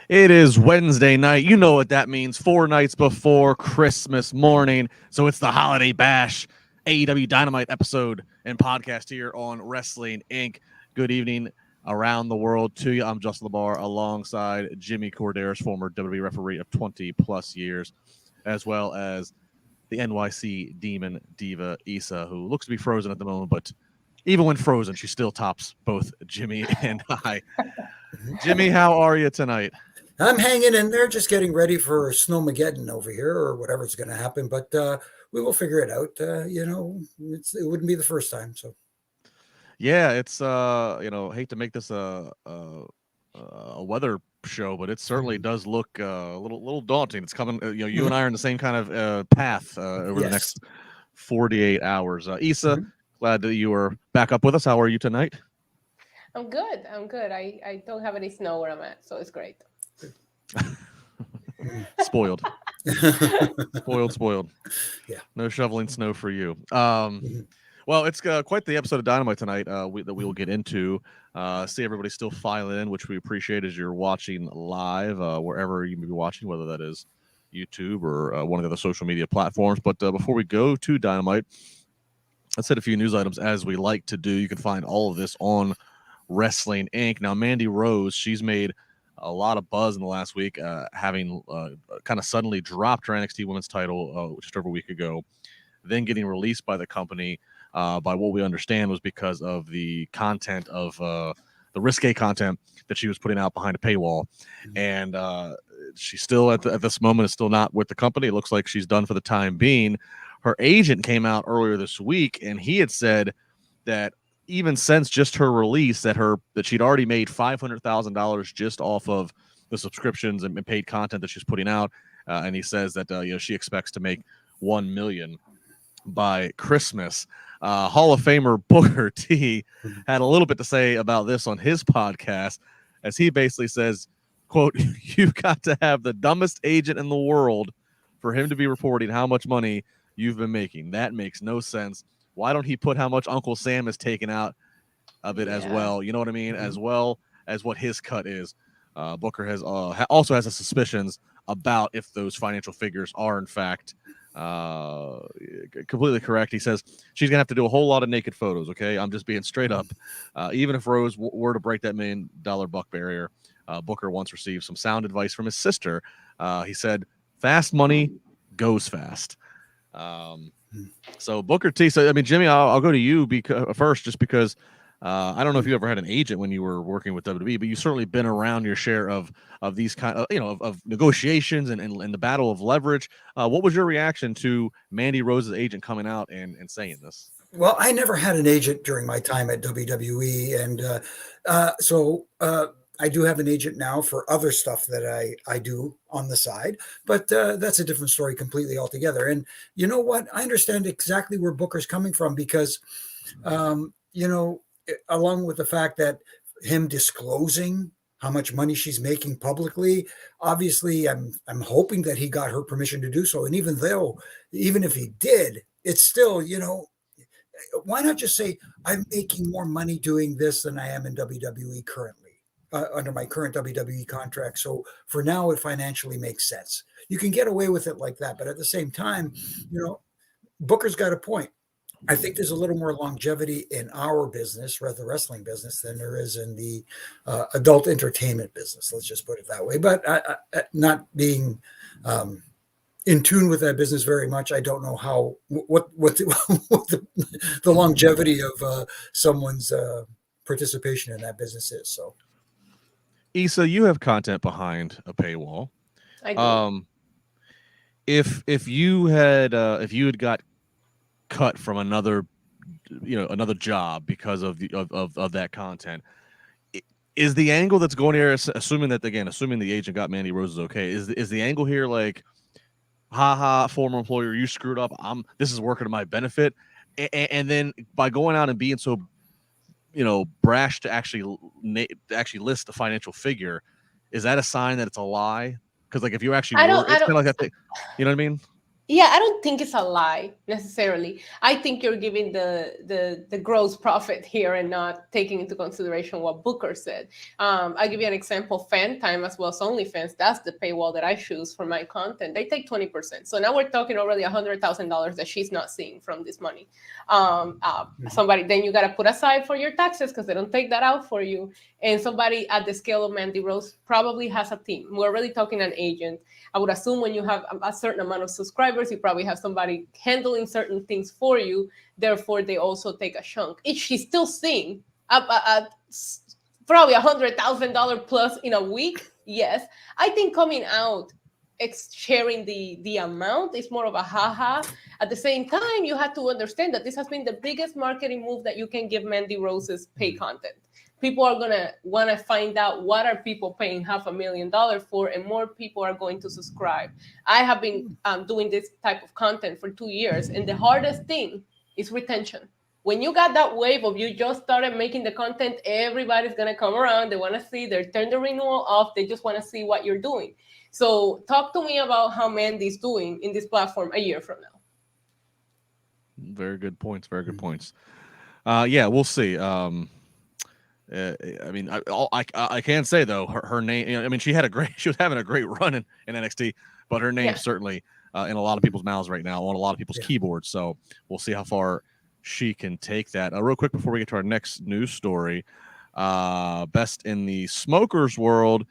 It is Wednesday night. You know what that means. 4 nights before Christmas morning. So it's the Holiday Bash AEW Dynamite episode and podcast here on Wrestling Inc. Good evening around the world to you. I'm Justin LaBar alongside Jimmy Korderas, former WWE referee of 20 plus years, as well as the NYC Demon Diva Issa, who looks to be frozen at the moment, but even when frozen, she still tops both Jimmy and I. Jimmy, how are you tonight? I'm hanging in there, just getting ready for Snowmageddon over here or whatever's going to happen. But we will figure it out. It wouldn't be the first time. So, yeah, it's hate to make this a weather show, but it certainly does look a little daunting. It's coming. You and I are in the same kind of path over the next 48 hours. Issa, glad that you are back up with us. How are you tonight? I'm good. I don't have any snow where I'm at, so it's great. Spoiled. Spoiled. Yeah. No shoveling snow for you. Well, it's quite the episode of Dynamite tonight that we will get into. See everybody still file in, which we appreciate as you're watching live, wherever you may be watching, whether that is YouTube or one of the other social media platforms. But before we go to Dynamite, let's hit a few news items as we like to do. You can find all of this on Wrestling Inc. Now, Mandy Rose, she's made a lot of buzz in the last week, having kind of suddenly dropped her NXT Women's title just over a week ago, then getting released by the company. By what we understand was because of the content of the risque content that she was putting out behind a paywall, and she's still at this moment is still not with the company. It looks like she's done for the time being. Her agent came out earlier this week, and he had said that even since just her release, that she'd already made $500,000 just off of the subscriptions and paid content that she's putting out, and he says that she expects to make $1 million by Christmas. Hall of Famer Booker T had a little bit to say about this on his podcast, as he basically says, quote, "You've got to have the dumbest agent in the world for him to be reporting how much money you've been making. That makes no sense. Why don't he put how much Uncle Sam has taken out of it as well? You know what I mean? As well as what his cut is." Booker has also has suspicions about if those financial figures are in fact completely correct. He says she's gonna have to do a whole lot of naked photos. Okay, I'm just being straight up. Even if Rose were to break that $1 million buck barrier, Booker once received some sound advice from his sister. He said, "Fast money goes fast." So Booker T. So I mean, Jimmy, I'll go to you first, just because I don't know if you ever had an agent when you were working with WWE, but you've certainly been around your share of these kind of of negotiations and the battle of leverage. What was your reaction to Mandy Rose's agent coming out and saying this? Well, I never had an agent during my time at WWE, and so I do have an agent now for other stuff that I do on the side, but that's a different story completely altogether. And you know what? I understand exactly where Booker's coming from, because, along with the fact that him disclosing how much money she's making publicly, obviously I'm hoping that he got her permission to do so. And even if he did, it's still, why not just say, I'm making more money doing this than I am in WWE currently, under my current WWE contract. So for now, it financially makes sense. You can get away with it like that. But at the same time, Booker's got a point. I think there's a little more longevity in our business, rather the wrestling business, than there is in the adult entertainment business. Let's just put it that way. But not being in tune with that business very much, I don't know what the longevity of someone's participation in that business is. So, Issa, you have content behind a paywall. I do. If you had got cut from another job because of that content, is the angle that's going here, assuming the agent got Mandy Rose is okay, is the angle here like, haha, former employer, you screwed up, this is working to my benefit, and then by going out and being so brash to actually list the financial figure, is that a sign that it's a lie? Because like if you actually, it's kind of like that thing, you know what I mean? Yeah, I don't think it's a lie necessarily. I think you're giving the gross profit here and not taking into consideration what Booker said. I'll give you an example. Fan time as well as OnlyFans. That's the paywall that I choose for my content. They take 20%. So now we're talking already $100,000 that she's not seeing from this money. Somebody then you got to put aside for your taxes because they don't take that out for you. And somebody at the scale of Mandy Rose probably has a team. We're already talking an agent. I would assume when you have a certain amount of subscribers, you probably have somebody handling certain things for you. Therefore, they also take a chunk. If she's still seeing probably $100,000 plus in a week, yes. I think coming out, sharing the amount is more of a haha. At the same time, you have to understand that this has been the biggest marketing move that you can give Mandy Rose's pay content. People are going to want to find out what are people paying $500,000 for, and more people are going to subscribe. I have been doing this type of content for 2 years, and the hardest thing is retention. When you got that wave of you just started making the content, everybody's going to come around. They want to see, they turn the renewal off. They just want to see what you're doing. So talk to me about how Mandy's doing in this platform a year from now. Very good points. Very good points. Yeah, we'll see. I mean, I can say though her name. You know, I mean, she was having a great run in NXT, but her name's certainly in a lot of people's mouths right now, on a lot of people's keyboards. So we'll see how far she can take that. Real quick before we get to our next news story, best in the smokers world,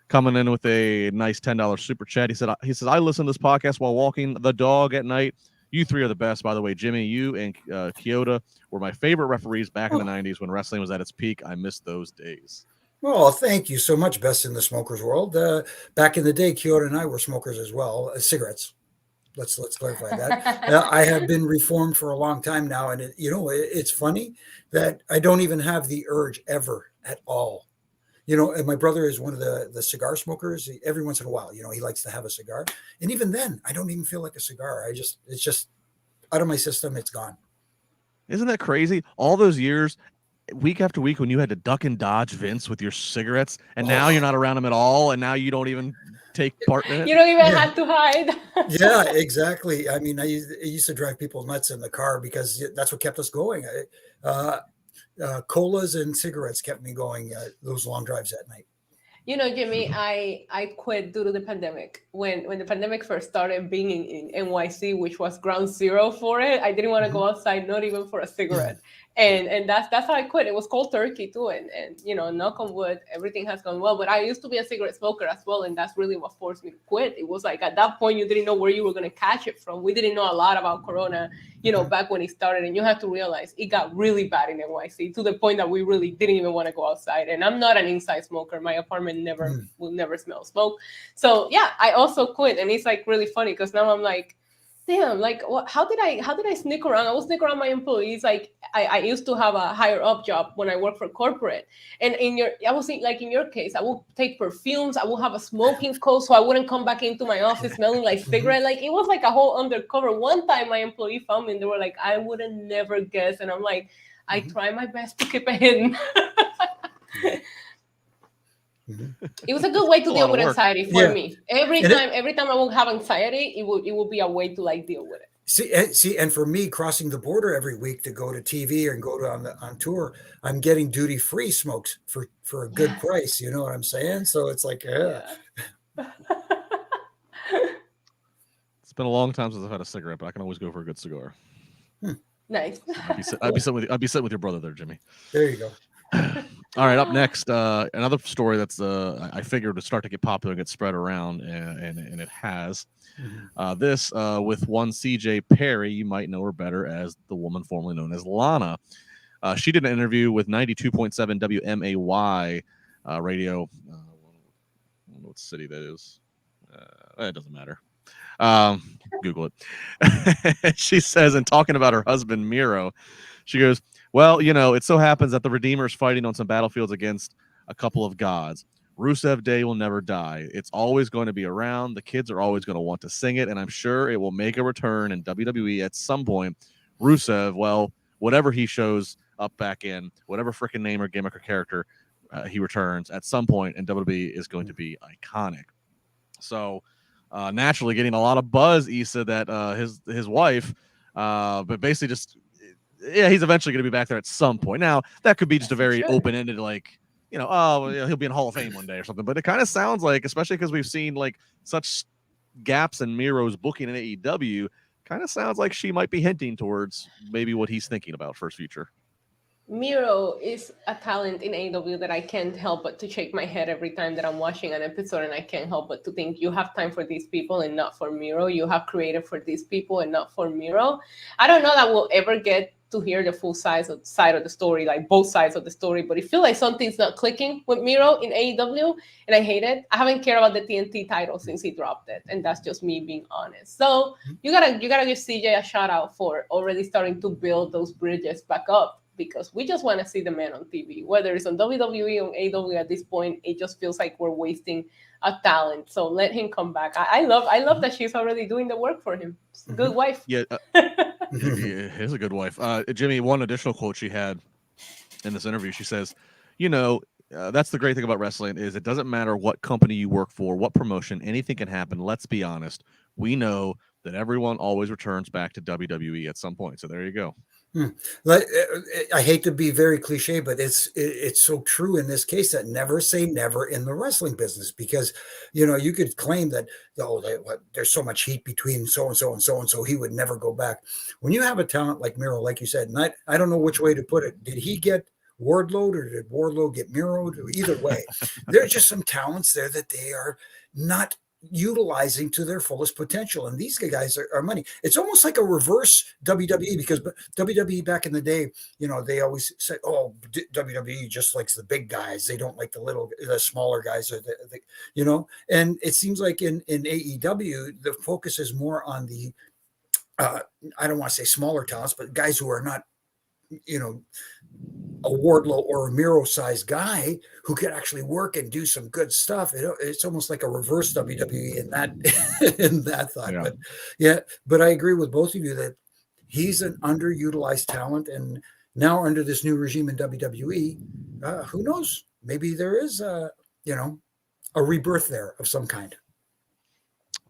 coming in with a nice $10 super chat. He says I listen to this podcast while walking the dog at night. You three are the best, by the way. Jimmy, you and Kyoto were my favorite referees back in the 90s when wrestling was at its peak. I miss those days. Well, thank you so much, best in the smokers world. Back in the day, Kyoto and I were smokers as well, cigarettes. Let's clarify that. I have been reformed for a long time now, and it's funny that I don't even have the urge ever at all. And my brother is one of the cigar smokers. Every once in a while, he likes to have a cigar. And even then, I don't even feel like a cigar. It's just out of my system. It's gone. Isn't that crazy? All those years, week after week, when you had to duck and dodge Vince with your cigarettes, and now you're not around him at all, and now you don't even take part in it. You don't even have to hide. Yeah, exactly. I mean, I used to drive people nuts in the car because that's what kept us going. Colas and cigarettes kept me going those long drives at night. Jimmy, I quit due to the pandemic. When the pandemic first started, being in NYC, which was ground zero for it, I didn't want to go outside, not even for a cigarette. And that's how I quit. It was cold turkey too, and knock on wood, everything has gone well. But I used to be a cigarette smoker as well, and that's really what forced me to quit. It was like at that point you didn't know where you were going to catch it from. We didn't know a lot about Corona, back when it started, and you have to realize it got really bad in NYC to the point that we really didn't even want to go outside. And I'm not an inside smoker. My apartment will never smell smoke. So yeah, I also quit, and it's like really funny because now I'm like, damn, like how did I sneak around? I will sneak around my employees. Like I used to have a higher up job when I worked for corporate. And in your case, I will take perfumes. I will have a smoking coat so I wouldn't come back into my office smelling like cigarette. Like it was like a whole undercover. One time my employee found me and they were like, I would have never guessed. And I'm like, I try my best to keep it hidden. It was a good way to deal with anxiety for me. Every time I will have anxiety, it will be a way to like deal with it. See, and for me, crossing the border every week to go to TV and go to on tour, I'm getting duty free smokes for a good price. You know what I'm saying? So it's like, It's been a long time since I've had a cigarette, but I can always go for a good cigar. Nice. I'd be sitting with your brother there, Jimmy. There you go. All right, up next, another story that's I figured would start to get popular and get spread around, and it has. This with one CJ Perry, you might know her better as the woman formerly known as Lana. She did an interview with 92.7 WMAY radio. I don't know what city that is. It doesn't matter. Google it. She says, in talking about her husband Miro, she goes, well, it so happens that the Redeemer is fighting on some battlefields against a couple of gods. Rusev Day will never die. It's always going to be around. The kids are always going to want to sing it, and I'm sure it will make a return in WWE at some point. Rusev, well, whatever he shows up back in, whatever freaking name or gimmick or character he returns at some point, and WWE is going to be iconic. So naturally getting a lot of buzz. Issa that his wife, but basically just he's eventually going to be back there at some point. Now that could be just a very open ended like. He'll be in Hall of Fame one day or something. But it kind of sounds like, especially because we've seen like such gaps in Miro's booking in AEW, kind of sounds like she might be hinting towards maybe what he's thinking about for his future. Miro is a talent in AEW that I can't help but to shake my head every time that I'm watching an episode, and I can't help but to think you have time for these people and not for Miro. You have created for these people and not for Miro. I don't know that we'll ever get to hear the full side of the story, like both sides of the story, but it feels like something's not clicking with Miro in AEW, and I hate it. I haven't cared about the TNT title since he dropped it, and that's just me being honest. So you gotta give CJ a shout out for already starting to build those bridges back up, because we just want to see the man on TV, whether it's on WWE or AEW. At this point, it just feels like we're wasting a talent. So let him come back. I love that she's already doing the work for him. Good wife. Yeah. Is a good wife. Jimmy, one additional quote she had in this interview, she says, that's the great thing about wrestling is it doesn't matter what company you work for, what promotion, anything can happen. Let's be honest. We know that everyone always returns back to WWE at some point. So there you go. I hate to be very cliche, but it's so true in this case that never say never in the wrestling business, because you could claim that there's so much heat between so and so and so and so he would never go back. When you have a talent like Miro, like you said, and I don't know which way to put it. Did he get Wardlow or did Wardlow get Miro? Either way, there's just some talents there that they are not utilizing to their fullest potential, and these guys are money. It's almost like a reverse WWE, because WWE back in the day, they always said, WWE just likes the big guys, they don't like the smaller guys, or and it seems like in AEW the focus is more on the I don't want to say smaller talents, but guys who are not a Wardlow or a Miro sized guy who could actually work and do some good stuff. It's almost like a reverse WWE in that thought. Yeah. But I agree with both of you that he's an underutilized talent, and now under this new regime in WWE, who knows? Maybe there is a rebirth there of some kind.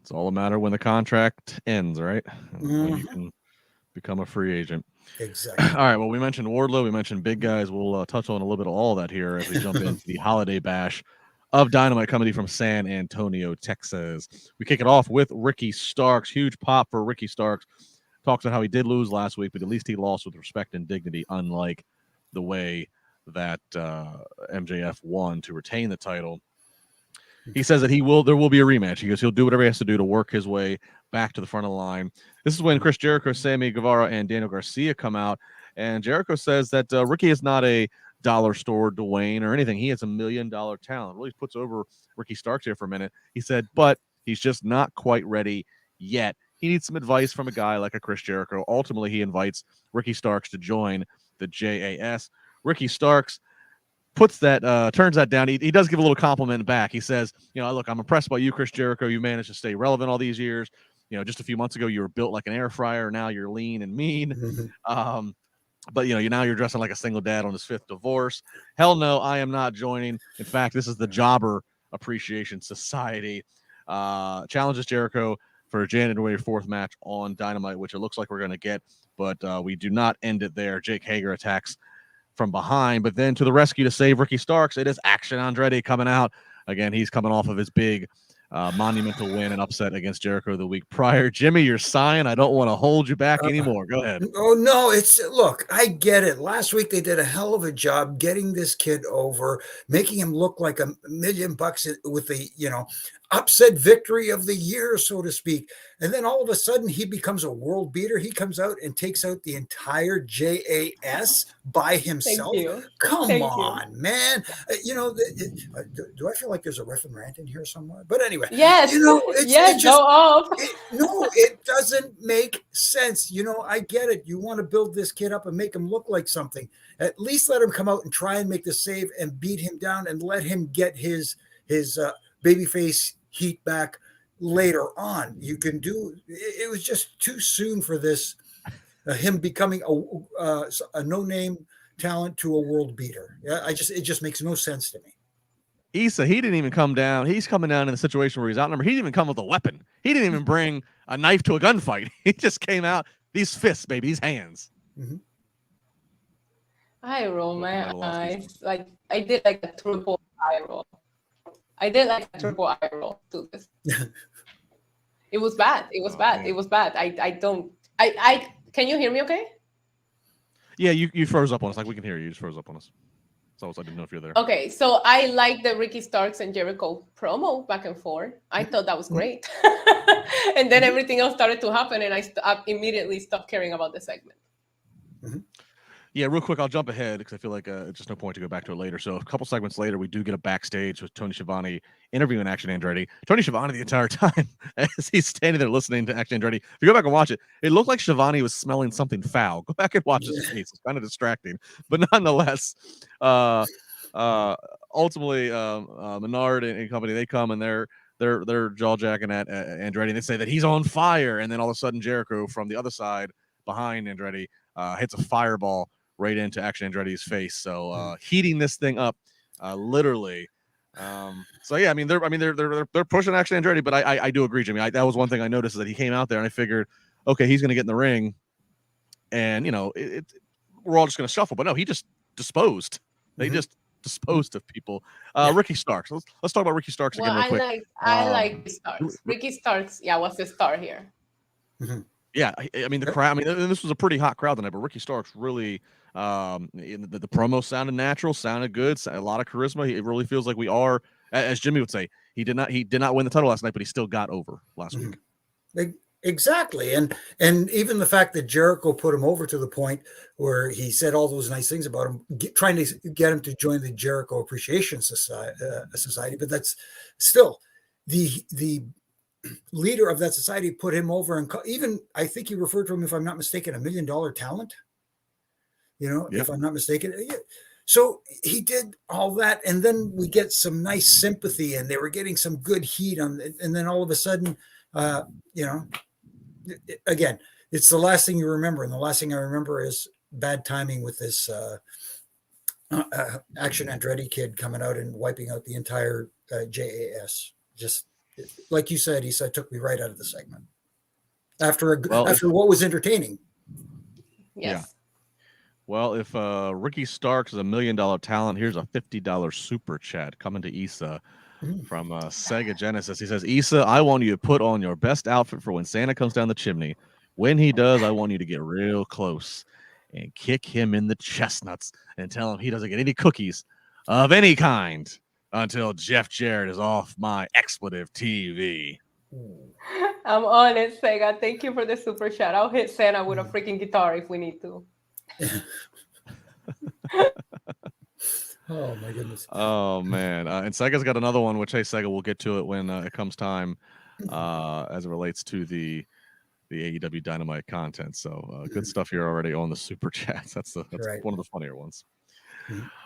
It's all a matter when the contract ends, right? Mm-hmm. When you can become a free agent. Exactly. All right. Well, we mentioned Wardlow. We mentioned big guys. We'll touch on a little bit of all that here as we jump into the holiday bash of Dynamite coming from San Antonio, Texas. We kick it off with Ricky Starks. Huge pop for Ricky Starks. Talks about how he did lose last week, but at least he lost with respect and dignity, unlike the way that MJF won to retain the title. He says that there will be a rematch. He goes, he'll do whatever he has to do to work his way back to the front of the line. This is when Chris Jericho, Sammy Guevara, and Daniel Garcia come out. And Jericho says that Ricky is not a dollar store Dwayne or anything. He is $1 million talent. Really puts over Ricky Starks here for a minute. He said, but he's just not quite ready yet. He needs some advice from a guy like a Chris Jericho. Ultimately, he invites Ricky Starks to join the JAS. Ricky Starks turns that down. He does give a little compliment back. He says, look, I'm impressed by you, Chris Jericho. You managed to stay relevant all these years. Just a few months ago, you were built like an air fryer. Now you're lean and mean. Mm-hmm. But now you're dressing like a single dad on his 5th divorce. Hell no, I am not joining. In fact, this is the Jobber Appreciation Society. Challenges Jericho for a January 4th match on Dynamite, which it looks like we're going to get. But we do not end it there. Jake Hager attacks from behind, but then to the rescue to save Ricky Starks, it is Action Andretti coming out. Again, he's coming off of his big monumental win and upset against Jericho the week prior. Jimmy, you're sighing. I don't want to hold you back anymore. Go ahead. Oh, no, look, I get it. Last week they did a hell of a job getting this kid over, making him look like $1 million with the, upset victory of the year, so to speak. And then all of a sudden he becomes a world beater. He comes out and takes out the entire JAS by himself. Come on, man. Do I feel like there's a riff and rant in here somewhere? But anyway, yes, it doesn't make sense. I get it. You want to build this kid up and make him look like something. At least let him come out and try and make the save and beat him down and let him get his babyface heat back later on. You can do it. Was just too soon for this, him becoming a no-name talent to a world beater. It just makes no sense to me. Issa, he didn't even come down. He's coming down in a situation where he's outnumbered. He didn't even come with a weapon. He didn't even bring a knife to a gunfight. He just came out. These fists, baby, these hands. Mm-hmm. I roll my eyes. Like I did like a triple eye roll. I did like a triple eye roll to this. It was bad. It was bad. Man. It was bad. I can you hear me okay? Yeah, you froze up on us. Like we can hear you. You just froze up on us. So I didn't know if you're there. Okay, so I like the Ricky Starks and Jericho promo back and forth. I thought that was great. And then everything else started to happen, and I immediately stopped caring about the segment. Mm-hmm. Yeah, real quick, I'll jump ahead because I feel like it's just no point to go back to it later. So a couple segments later, we do get a backstage with Tony Schiavone interviewing Action Andretti. Tony Schiavone the entire time as he's standing there listening to Action Andretti. If you go back and watch it, it looked like Schiavone was smelling something foul. Go back and watch his face. It's kind of distracting. But nonetheless, ultimately, Menard and company, they come and they're jaw-jacking at Andretti, and they say that he's on fire. And then all of a sudden, Jericho from the other side behind Andretti hits a fireball right into Action Andretti's face. So heating this thing up, literally. So yeah, I mean they're pushing Action Andretti, but I do agree, Jimmy. That was one thing I noticed, is that he came out there and I figured, okay, he's going to get in the ring, and we're all just going to shuffle. But no, he just disposed. They just disposed of people. Ricky Starks. Let's talk about Ricky Starks again real quick. I like Starks. Ricky Starks, was the star here. Mm-hmm. Yeah, I mean the crowd. I mean, this was a pretty hot crowd tonight, but Ricky Starks really, the promo sounded natural, sounded good, a lot of charisma. It really feels like we are, as Jimmy would say, he did not win the title last night, but he still got over last week. Exactly, and even the fact that Jericho put him over to the point where he said all those nice things about him, trying to get him to join the Jericho Appreciation Society, but that's still the leader of that society put him over, and even I think he referred to him, if I'm not mistaken, $1 million talent. If I'm not mistaken. So he did all that, and then we get some nice sympathy, and they were getting some good heat on, and then all of a sudden, again, it's the last thing you remember, and the last thing I remember is bad timing with this Action Andretti kid coming out and wiping out the entire JAS. Just like you said, he said, took me right out of the segment after what was entertaining. Yes. Yeah. Well, if Ricky Starks is $1 million talent, here's a $50 super chat coming to Issa from Sega Genesis. He says, Issa, I want you to put on your best outfit for when Santa comes down the chimney. When he does, I want you to get real close and kick him in the chestnuts and tell him he doesn't get any cookies of any kind until Jeff Jarrett is off my expletive TV. I'm on it, Sega. Thank you for the super chat. I'll hit Santa with a freaking guitar if we need to. Oh my goodness. Oh man. And Sega's got another one, which, hey, Sega, we'll get to it when it comes time as it relates to the AEW Dynamite content. So good stuff here already on the super chats. That's right. One of the funnier ones.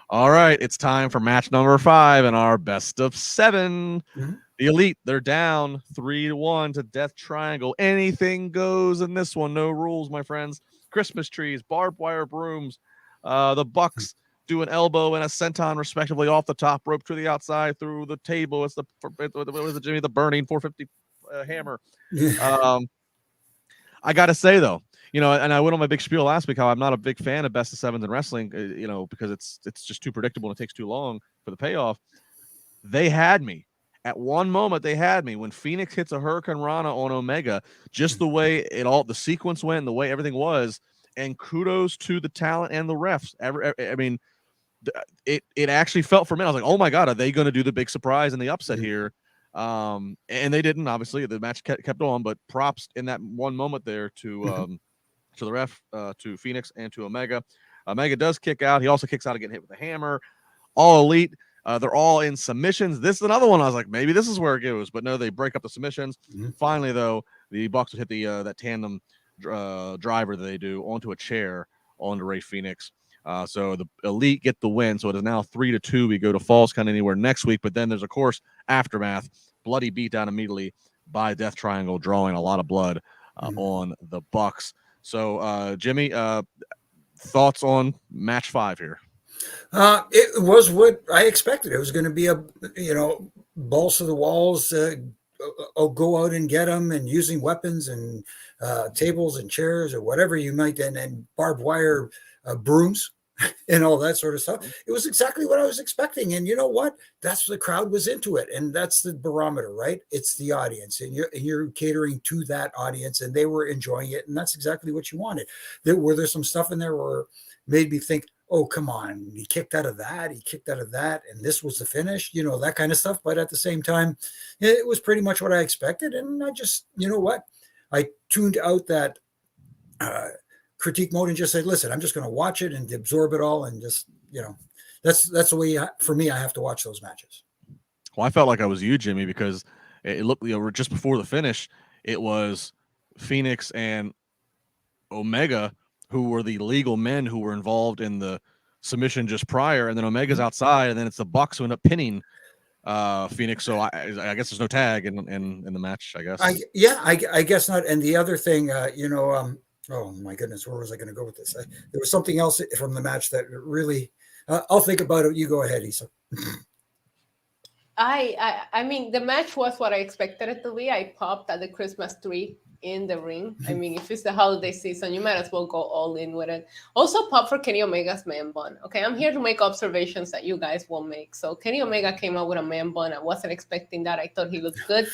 All right, it's time for match number 5 in our best of 7. The Elite, they're down 3-1 to Death Triangle. Anything goes in this one. No rules, my friends. Christmas trees, barbed wire brooms. The Bucks do an elbow and a senton, respectively, off the top rope to the outside through the table. It's Jimmy? The burning 450 hammer. I got to say, though, and I went on my big spiel last week how I'm not a big fan of best of 7s in wrestling, because it's just too predictable and it takes too long for the payoff. They had me. At one moment, they had me when Phoenix hits a Hurricane Rana on Omega, just the way the sequence went and the way everything was. And kudos to the talent and the refs. I mean, it actually felt for a minute. I was like, oh my God, are they going to do the big surprise and the upset here? And they didn't. Obviously, the match kept on, but props in that one moment there to the ref, to Phoenix and to Omega. Omega does kick out. He also kicks out again, hit with a hammer. All Elite. They're all in submissions. This is another one. I was like, maybe this is where it goes, but no, they break up the submissions. Finally, though, the Bucks would hit that tandem driver that they do onto a chair onto Rey Fenix. So the Elite get the win. So it is now 3-2. We go to Falls Count Anywhere next week, but then there's, of course, aftermath. Bloody beatdown immediately by Death Triangle, drawing a lot of blood on the Bucks. So, Jimmy, thoughts on match 5 here? It was what I expected. It was going to be a, balls to the walls, go out and get them, and using weapons and tables and chairs or whatever you might, and barbed wire brooms and all that sort of stuff. It was exactly what I was expecting. And you know what? That's the crowd was into it. And that's the barometer, right? It's the audience, and you're catering to that audience, and they were enjoying it. And that's exactly what you wanted. There some stuff in there where made me think, oh, come on, he kicked out of that, and this was the finish, that kind of stuff. But at the same time, it was pretty much what I expected. And I just, I tuned out that critique mode and just said, listen, I'm just going to watch it and absorb it all. And just, that's the way, for me, I have to watch those matches. Well, I felt like I was you, Jimmy, because it looked, just before the finish, it was Phoenix and Omega, who were the legal men who were involved in the submission just prior, and then Omega's outside, and then it's the Bucks who end up pinning Phoenix. So I guess there's no tag in the match, I guess. I guess not. And the other thing, oh my goodness, where was I going to go with this? There was something else from the match that really, I'll think about it. You go ahead, Isa. I mean, the match was what I expected it to be. I popped at the Christmas tree in the ring. I mean, if it's the holiday season, you might as well go all in with it. Also, pop for Kenny Omega's man bun. Okay, I'm here to make observations that you guys won't make. So Kenny Omega came out with a man bun. I wasn't expecting that. I thought he looked good.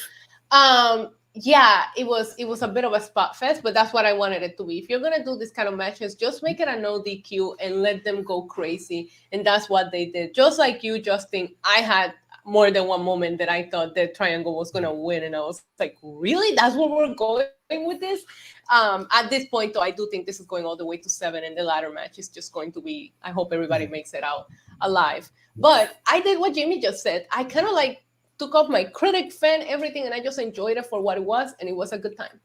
Yeah, it was a bit of a spot fest, but that's what I wanted it to be. If you're gonna do this kind of matches, just make it a no DQ and let them go crazy. And that's what they did. Just like you, Justin, I had more than one moment that I thought the triangle was going to win. And I was like, really? That's what we're going with this? At this point, though, I do think this is going all the way to 7. And the ladder match is just going to be, I hope everybody makes it out alive. But I did what Jimmy just said. I kind of like took off my critic, fan, everything, and I just enjoyed it for what it was. And it was a good time.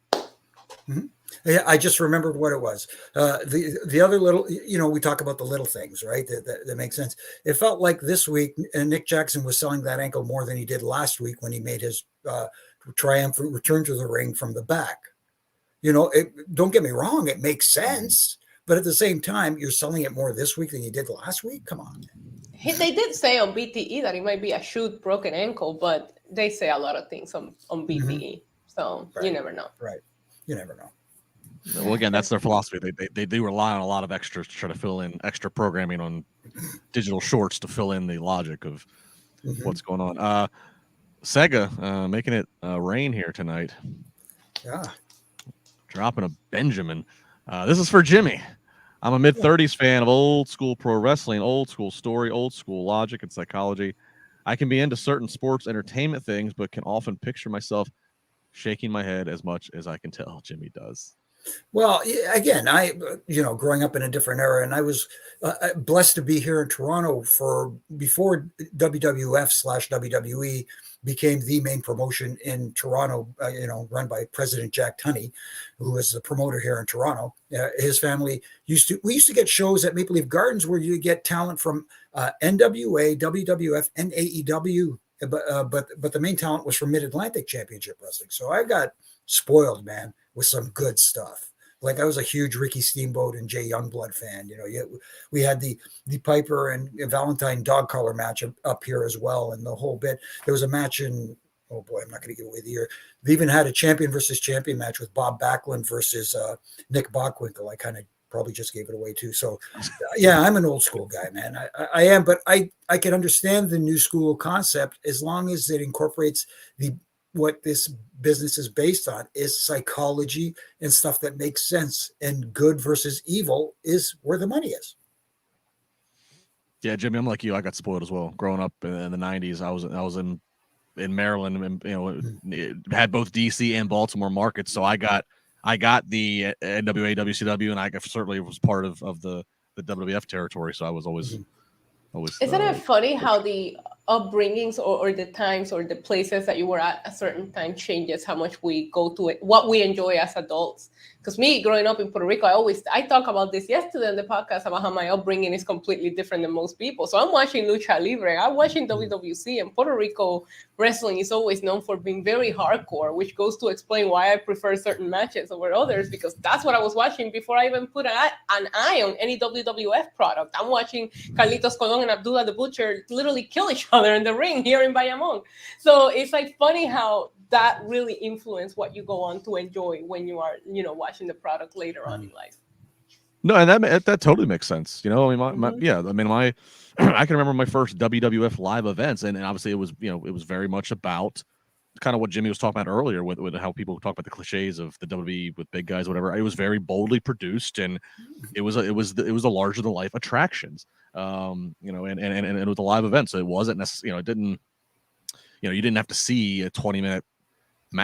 Mm-hmm. Yeah, I just remembered what it was. The other little, we talk about the little things, right? That makes sense. It felt like this week, Nick Jackson was selling that ankle more than he did last week when he made his triumphant return to the ring from the back. Don't get me wrong, it makes sense, but at the same time, you're selling it more this week than you did last week. Come on. They did say on BTE that it might be a shoot broken ankle, but they say a lot of things on BTE, mm-hmm. So right. You never know. Right. You never know. Well, again, that's their philosophy. They do rely on a lot of extras to try to fill in extra programming on digital shorts to fill in the logic of mm-hmm. what's going on. Sega making it rain here tonight. Yeah. Dropping a Benjamin. This is for Jimmy. I'm a mid-30s fan of old school pro wrestling, old school story, old school logic and psychology. I can be into certain sports entertainment things, but can often picture myself shaking my head as much as I can tell Jimmy does. Well, again, I growing up in a different era, and I was blessed to be here in Toronto before WWF/WWE became the main promotion in Toronto, run by President Jack Tunney, who was the promoter here in Toronto. His family we used to get shows at Maple Leaf Gardens where you get talent from NWA, WWF, and AEW. But the main talent was from Mid-Atlantic Championship Wrestling. So I got spoiled, man, with some good stuff. Like I was a huge Ricky Steamboat and Jay Youngblood fan. We had the Piper and Valentine dog collar match up here as well, and the whole bit. There was a match in, oh boy, I'm not going to give away the year. They even had a champion versus champion match with Bob Backlund versus Nick Bockwinkel. I kind of probably just gave it away too. So yeah, I'm an old school guy, man. I am, but I can understand the new school concept as long as it incorporates what this business is based on is psychology and stuff that makes sense, and good versus evil is where the money is. Yeah, Jimmy, I'm like you. I got spoiled as well. Growing up in the 90s, I was in Maryland, and it had both DC and Baltimore markets. So I got the NWA, WCW, and I certainly was part of the WWF territory. So I was always. Isn't it funny how the upbringings or the times or the places that you were at a certain time changes how much we go to it, what we enjoy as adults? Because me growing up in Puerto Rico, I talk about this yesterday on the podcast about how my upbringing is completely different than most people. So I'm watching Lucha Libre, I'm watching WWC, and Puerto Rico wrestling is always known for being very hardcore, which goes to explain why I prefer certain matches over others, because that's what I was watching before I even put an eye on any WWF product. I'm watching Carlitos Colon and Abdullah the Butcher literally kill each other in the ring here in Bayamon. So it's like funny how that really influenced what you go on to enjoy when you are, watching the product later on in life. No, and that totally makes sense. I mean, I can remember my first WWF live events, and obviously it was very much about kind of what Jimmy was talking about earlier with how people talk about the cliches of the WWE with big guys, whatever. It was very boldly produced, and it was a larger than life attractions. And with the live events, so it wasn't necessarily, it didn't, you didn't have to see a 20-minute.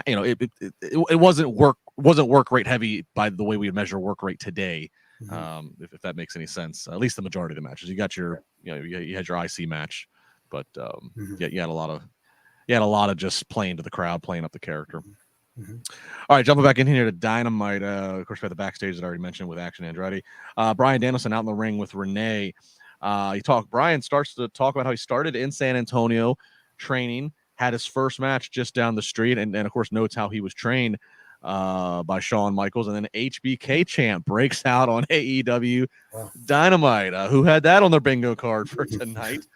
It wasn't work rate heavy by the way we measure work rate today. If that makes any sense, at least the majority of the matches, you got your, you had your IC match, but you had a lot of just playing to the crowd, playing up the character. All right, jumping back in here to Dynamite. Of course, we had the backstage that I already mentioned with Action Andretti. Bryan Danielson out in the ring with Renee. Bryan starts to talk about how he started in San Antonio training, had his first match just down the street, and of course notes how he was trained by Shawn Michaels, and then HBK champ breaks out on AEW Dynamite. Who had that on their bingo card for tonight?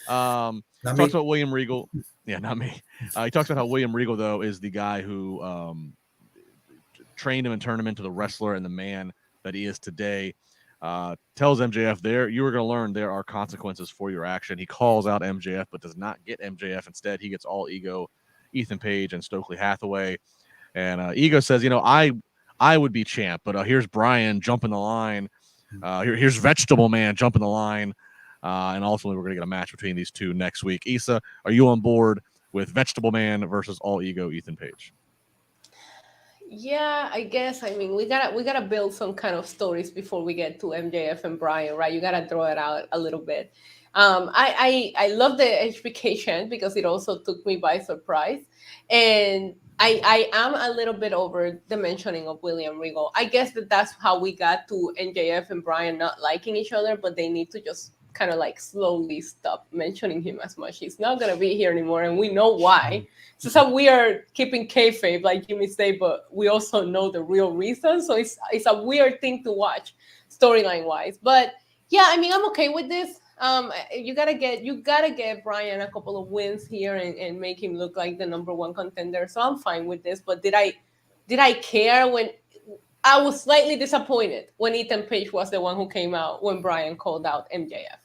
Talks about William Regal. Yeah, not me. He talks about how William Regal, though, is the guy who trained him and turned him into the wrestler and the man that he is today. Tells MJF you were going to learn there are consequences for your action. He calls out MJF, but does not get MJF. Instead, he gets all Ego, Ethan Page, and Stokely Hathaway. And Ego says, I would be champ, but here's Bryan jumping the line. Here's Vegetable Man jumping the line. And ultimately, we're going to get a match between these two next week. Issa, are you on board with Vegetable Man versus all Ego Ethan Page? Yeah, I guess. I mean, we gotta build some kind of stories before we get to MJF and Bryan, right? You gotta draw it out a little bit. I love the HBK chant because it also took me by surprise, and I am a little bit over the mentioning of William Regal. I guess that's how we got to MJF and Bryan not liking each other, but they need to just kind of like slowly stop mentioning him as much. He's not gonna be here anymore, and we know why. So it's how we are keeping kayfabe, like Jimmy said, but we also know the real reason. So it's a weird thing to watch storyline wise. But yeah, I mean, I'm okay with this. You gotta get Bryan a couple of wins here and make him look like the number one contender. So I'm fine with this. But did I care when I was slightly disappointed when Ethan Page was the one who came out when Bryan called out MJF?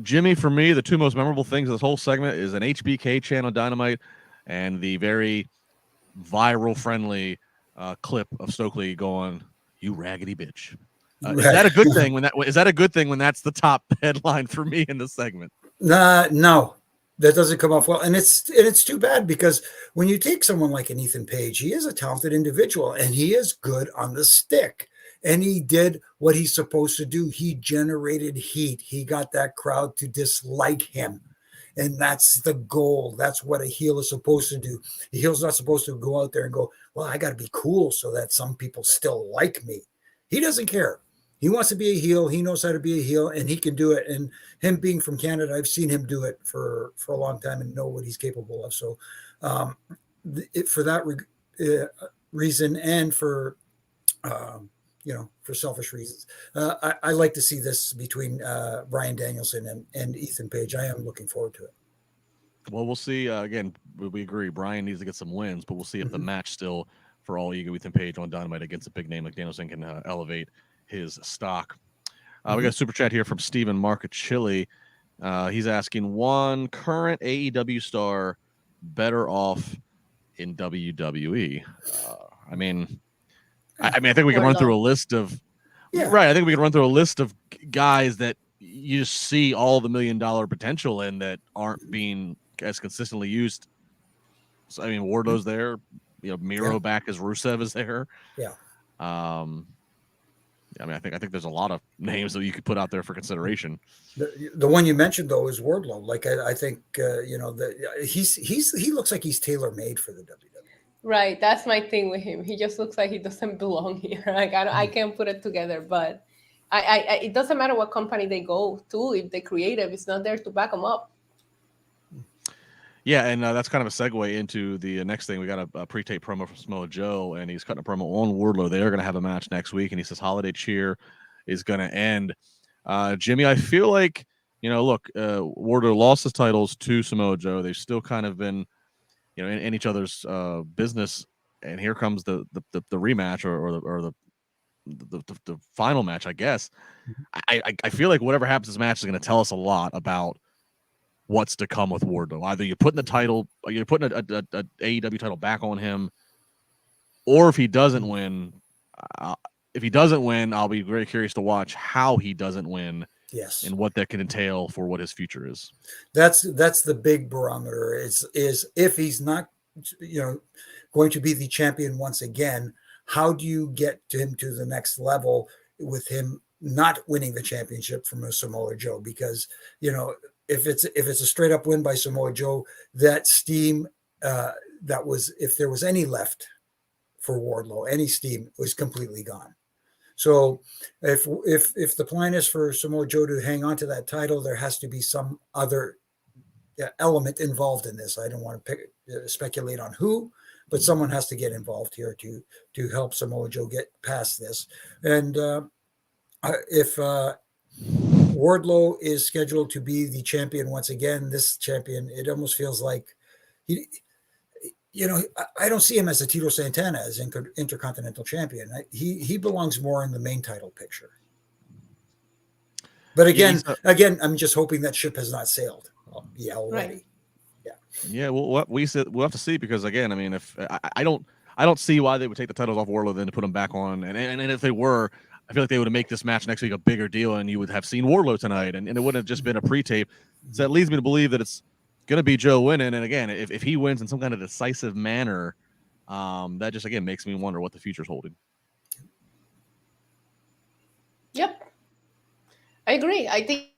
Jimmy, for me, the two most memorable things of this whole segment is an HBK chant on Dynamite and the very viral friendly clip of Stokely going, "You raggedy bitch." Is that a good thing when that's the top headline for me in this segment? No, that doesn't come off well. And it's too bad because when you take someone like an Ethan Page, he is a talented individual and he is good on the stick. And he did what he's supposed to do. He generated heat. He got that crowd to dislike him. And that's the goal. That's what a heel is supposed to do. The heel's not supposed to go out there and go, well, I got to be cool so that some people still like me. He doesn't care. He wants to be a heel. He knows how to be a heel, and he can do it. And him being from Canada, I've seen him do it for a long time and know what he's capable of. So for that reason and for for selfish reasons, I like to see this between Bryan Danielson and Ethan Page. I am looking forward to it. Well, we'll see. Again, we agree. Bryan needs to get some wins, but we'll see if the match still for all Ego Ethan Page on Dynamite against a big name like Danielson can elevate his stock. We got a super chat here from Steven Marcachilli. He's asking, one current AEW star better off in WWE? I think we can run through a list of right. I think we can run through a list of guys that you just see all the $1 million potential in that aren't being as consistently used. So, I mean, Wardlow's there. Miro back as Rusev is there. Yeah. I think there's a lot of names that you could put out there for consideration. The one you mentioned though is Wardlow. Like I think he looks like he's tailor made for the WWE. Right, that's my thing with him. He just looks like he doesn't belong here. Like I can't put it together. But it doesn't matter what company they go to if the creative is not there to back them up. Yeah, and that's kind of a segue into the next thing. We got a pre-tape promo from Samoa Joe, and he's cutting a promo on Wardlow. They are going to have a match next week, and he says Holiday Cheer is going to end. Jimmy, I feel like, look, Wardlow lost his titles to Samoa Joe. They've still kind of been, in each other's business, and here comes the rematch or the final match, I guess. I feel like whatever happens in this match is going to tell us a lot about what's to come with Wardlow. Either you're putting the title, or you're putting a AEW title back on him, or if he doesn't win, I'll be very curious to watch how he doesn't win. Yes, and what that can entail for what his future is. That's the big barometer. Is if he's not, going to be the champion once again, how do you get him to the next level with him not winning the championship from a Samoa Joe? Because if it's a straight up win by Samoa Joe, that steam that was, if there was any left for Wardlow, any steam was completely gone. So if the plan is for Samoa Joe to hang on to that title, there has to be some other element involved in this. I don't want to speculate on who, but someone has to get involved here to help Samoa Joe get past this. And if Wardlow is scheduled to be the champion once again, this champion, it almost feels like I don't see him as a Tito Santana as Intercontinental Champion. He belongs more in the main title picture. But again, I'm just hoping that ship has not sailed already. Right. Yeah. Well, we'll have to see, because again, I mean, if I don't see why they would take the titles off Wardlow then to put them back on, and if they were, I feel like they would have make this match next week a bigger deal, and you would have seen Wardlow tonight, and it wouldn't have just been a pre-tape. So that leads me to believe that it's going to be Joe winning. And again, if he wins in some kind of decisive manner, that just, again, makes me wonder what the future's holding. Yep. I agree. I think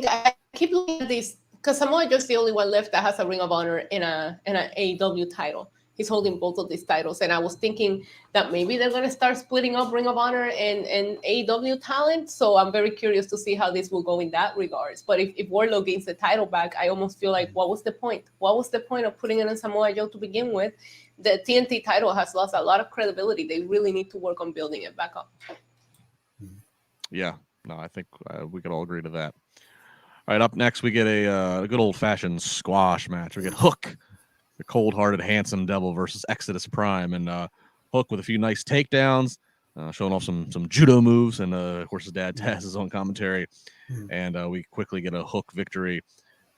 I keep looking at this because Samoa Joe's the only one left that has a Ring of Honor in an AEW title. He's holding both of these titles. And I was thinking that maybe they're going to start splitting up Ring of Honor and AEW talent. So I'm very curious to see how this will go in that regards. But if Wardlow gains the title back, I almost feel like, what was the point? What was the point of putting it on Samoa Joe to begin with? The TNT title has lost a lot of credibility. They really need to work on building it back up. Yeah. No, I think we could all agree to that. All right, up next, we get a good old-fashioned squash match. We get Hook, the cold-hearted, handsome devil, versus Exodus Prime. And Hook with a few nice takedowns, showing off some judo moves. And, of course, his dad Taz is on commentary. And we quickly get a Hook victory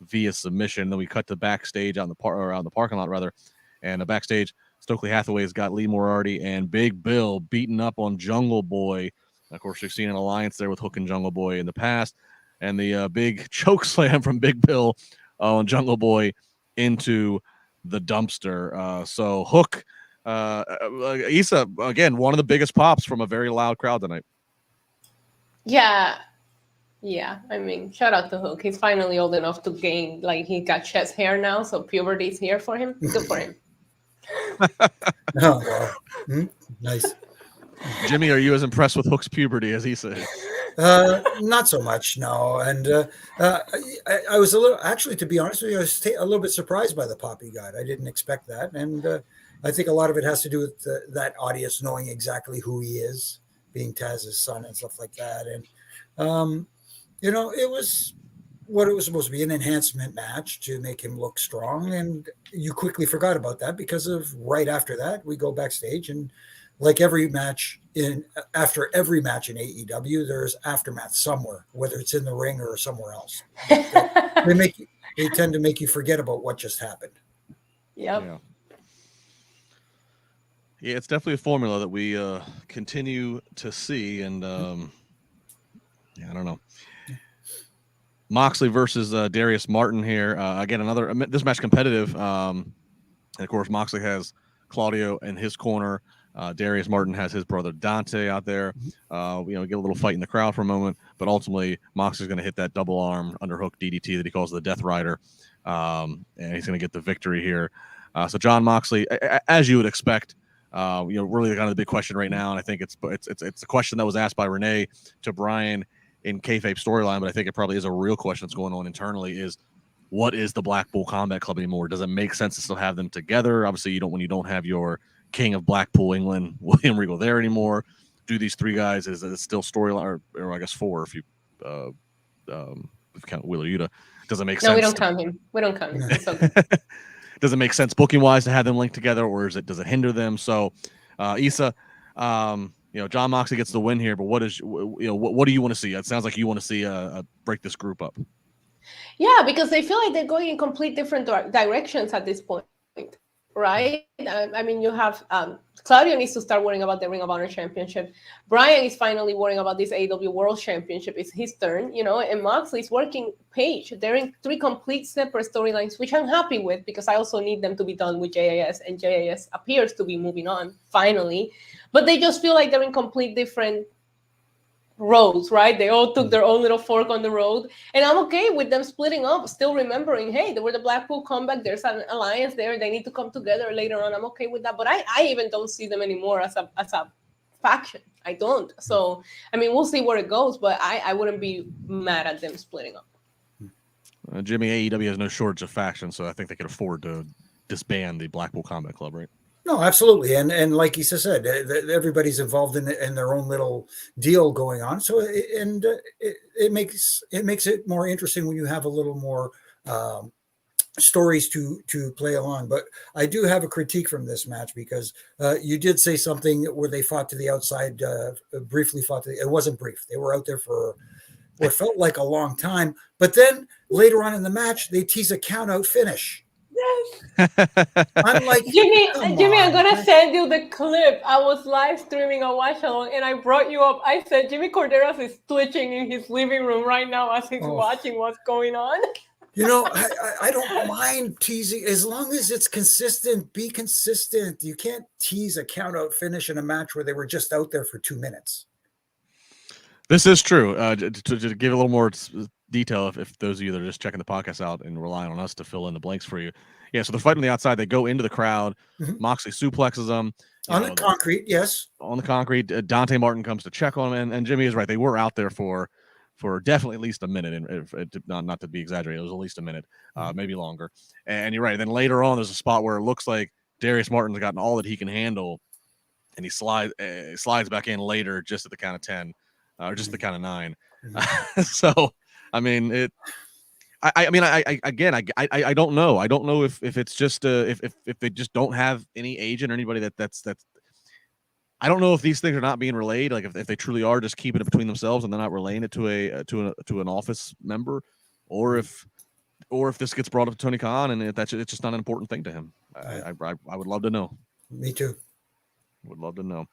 via submission. Then we cut to backstage around the parking lot, rather. And backstage, Stokely Hathaway's got Lee Moriarty and Big Bill beating up on Jungle Boy. And of course, we've seen an alliance there with Hook and Jungle Boy in the past. And the big choke slam from Big Bill on Jungle Boy into the dumpster. So Hook, Issa, again, one of the biggest pops from a very loud crowd tonight. Yeah. I mean, shout out to Hook. He's finally old enough to gain, like, he got chest hair now, so puberty is here for him. Good for him. Oh, wow. Nice. Jimmy, are you as impressed with Hook's puberty as he said? Not so much, no. And I was a little, actually, to be honest with you, I was a little bit surprised by the pop he got. I didn't expect that. And I think a lot of it has to do with that audience knowing exactly who he is, being Taz's son and stuff like that. And, it was what it was supposed to be, an enhancement match to make him look strong. And you quickly forgot about that because of right after that, we go backstage, and like every match after every match in AEW, there's aftermath somewhere, whether it's in the ring or somewhere else. They tend to make you forget about what just happened. Yep. Yeah, it's definitely a formula that we continue to see, and I don't know. Moxley versus Darius Martin here. Again, this match competitive. And of course, Moxley has Claudio in his corner. Darius Martin has his brother Dante out there. Get a little fight in the crowd for a moment, but ultimately Moxley's going to hit that double arm underhook DDT that he calls the Death Rider, and he's going to get the victory here. So John Moxley, as you would expect, really kind of the big question right now, and I think it's a question that was asked by Renee to Brian in kayfabe storyline, but I think it probably is a real question that's going on internally, is what is the Blackpool Combat Club anymore? Does it make sense to still have them together? Obviously, when you don't have your King of Blackpool, England, William Regal there anymore. Do these three guys, is it still storyline, or I guess four if you count Wheeler Yuta? Does it make sense? No, we don't count him. We don't count him. It's okay. Does it make sense booking wise to have them linked together, or does it hinder them? So, Issa, John Moxley gets the win here, but what do you want to see? It sounds like you want to see break this group up. Yeah, because they feel like they're going in complete different directions at this point, right? I mean, you have Claudio needs to start worrying about the Ring of Honor Championship. Brian is finally worrying about this AEW World Championship. It's his turn, and Moxley's working Paige. They're in 3 complete separate storylines, which I'm happy with because I also need them to be done with JAS, and JAS appears to be moving on finally. But they just feel like they're in complete different roads, right? They all took their own little fork on the road, and I'm okay with them splitting up, still remembering, hey, they were the Blackpool Combat, there's an alliance there, they need to come together later on. I'm okay with that, but I even don't see them anymore as a faction. I don't. So I mean, we'll see where it goes, but I wouldn't be mad at them splitting up. Jimmy, AEW has no shortage of factions, so I think they could afford to disband the Blackpool Combat Club, right? No, absolutely, and like Issa said, everybody's involved in their own little deal going on. So, it makes it more interesting when you have a little more stories to play along. But I do have a critique from this match because you did say something where they fought to the outside, briefly fought to it wasn't brief. They were out there for what felt like a long time, but then later on in the match, they tease a count out finish. Yes. I'm like, Jimmy, I'm gonna send you the clip. I was live streaming a watch along, and I brought you up. I said Jimmy Korderas is twitching in his living room right now as he's watching what's going on. I don't mind teasing as long as it's consistent. Be consistent. You can't tease a count out finish in a match where they were just out there for 2 minutes. This is true. To give a little more detail, if those of you that are just checking the podcast out and relying on us to fill in the blanks for you. Yeah, so they're fighting on the outside. They go into the crowd. Mm-hmm. Moxley suplexes them. On the concrete, yes. On the concrete. Dante Martin comes to check on him, and Jimmy is right. They were out there for definitely at least a minute, and not to be exaggerated, it was at least a minute, maybe longer. And you're right. Then later on, there's a spot where it looks like Darius Martin's gotten all that he can handle, and he slides back in later just at the count of 10, or just the count of 9. Mm-hmm. So, I mean, I don't know. I don't know if it's just if they just don't have any agent or anybody that's. I don't know if these things are not being relayed. Like if they truly are just keeping it between themselves and they're not relaying it to an office member, or if this gets brought up to Tony Khan and it's just not an important thing to him. I would love to know. Me too. Would love to know.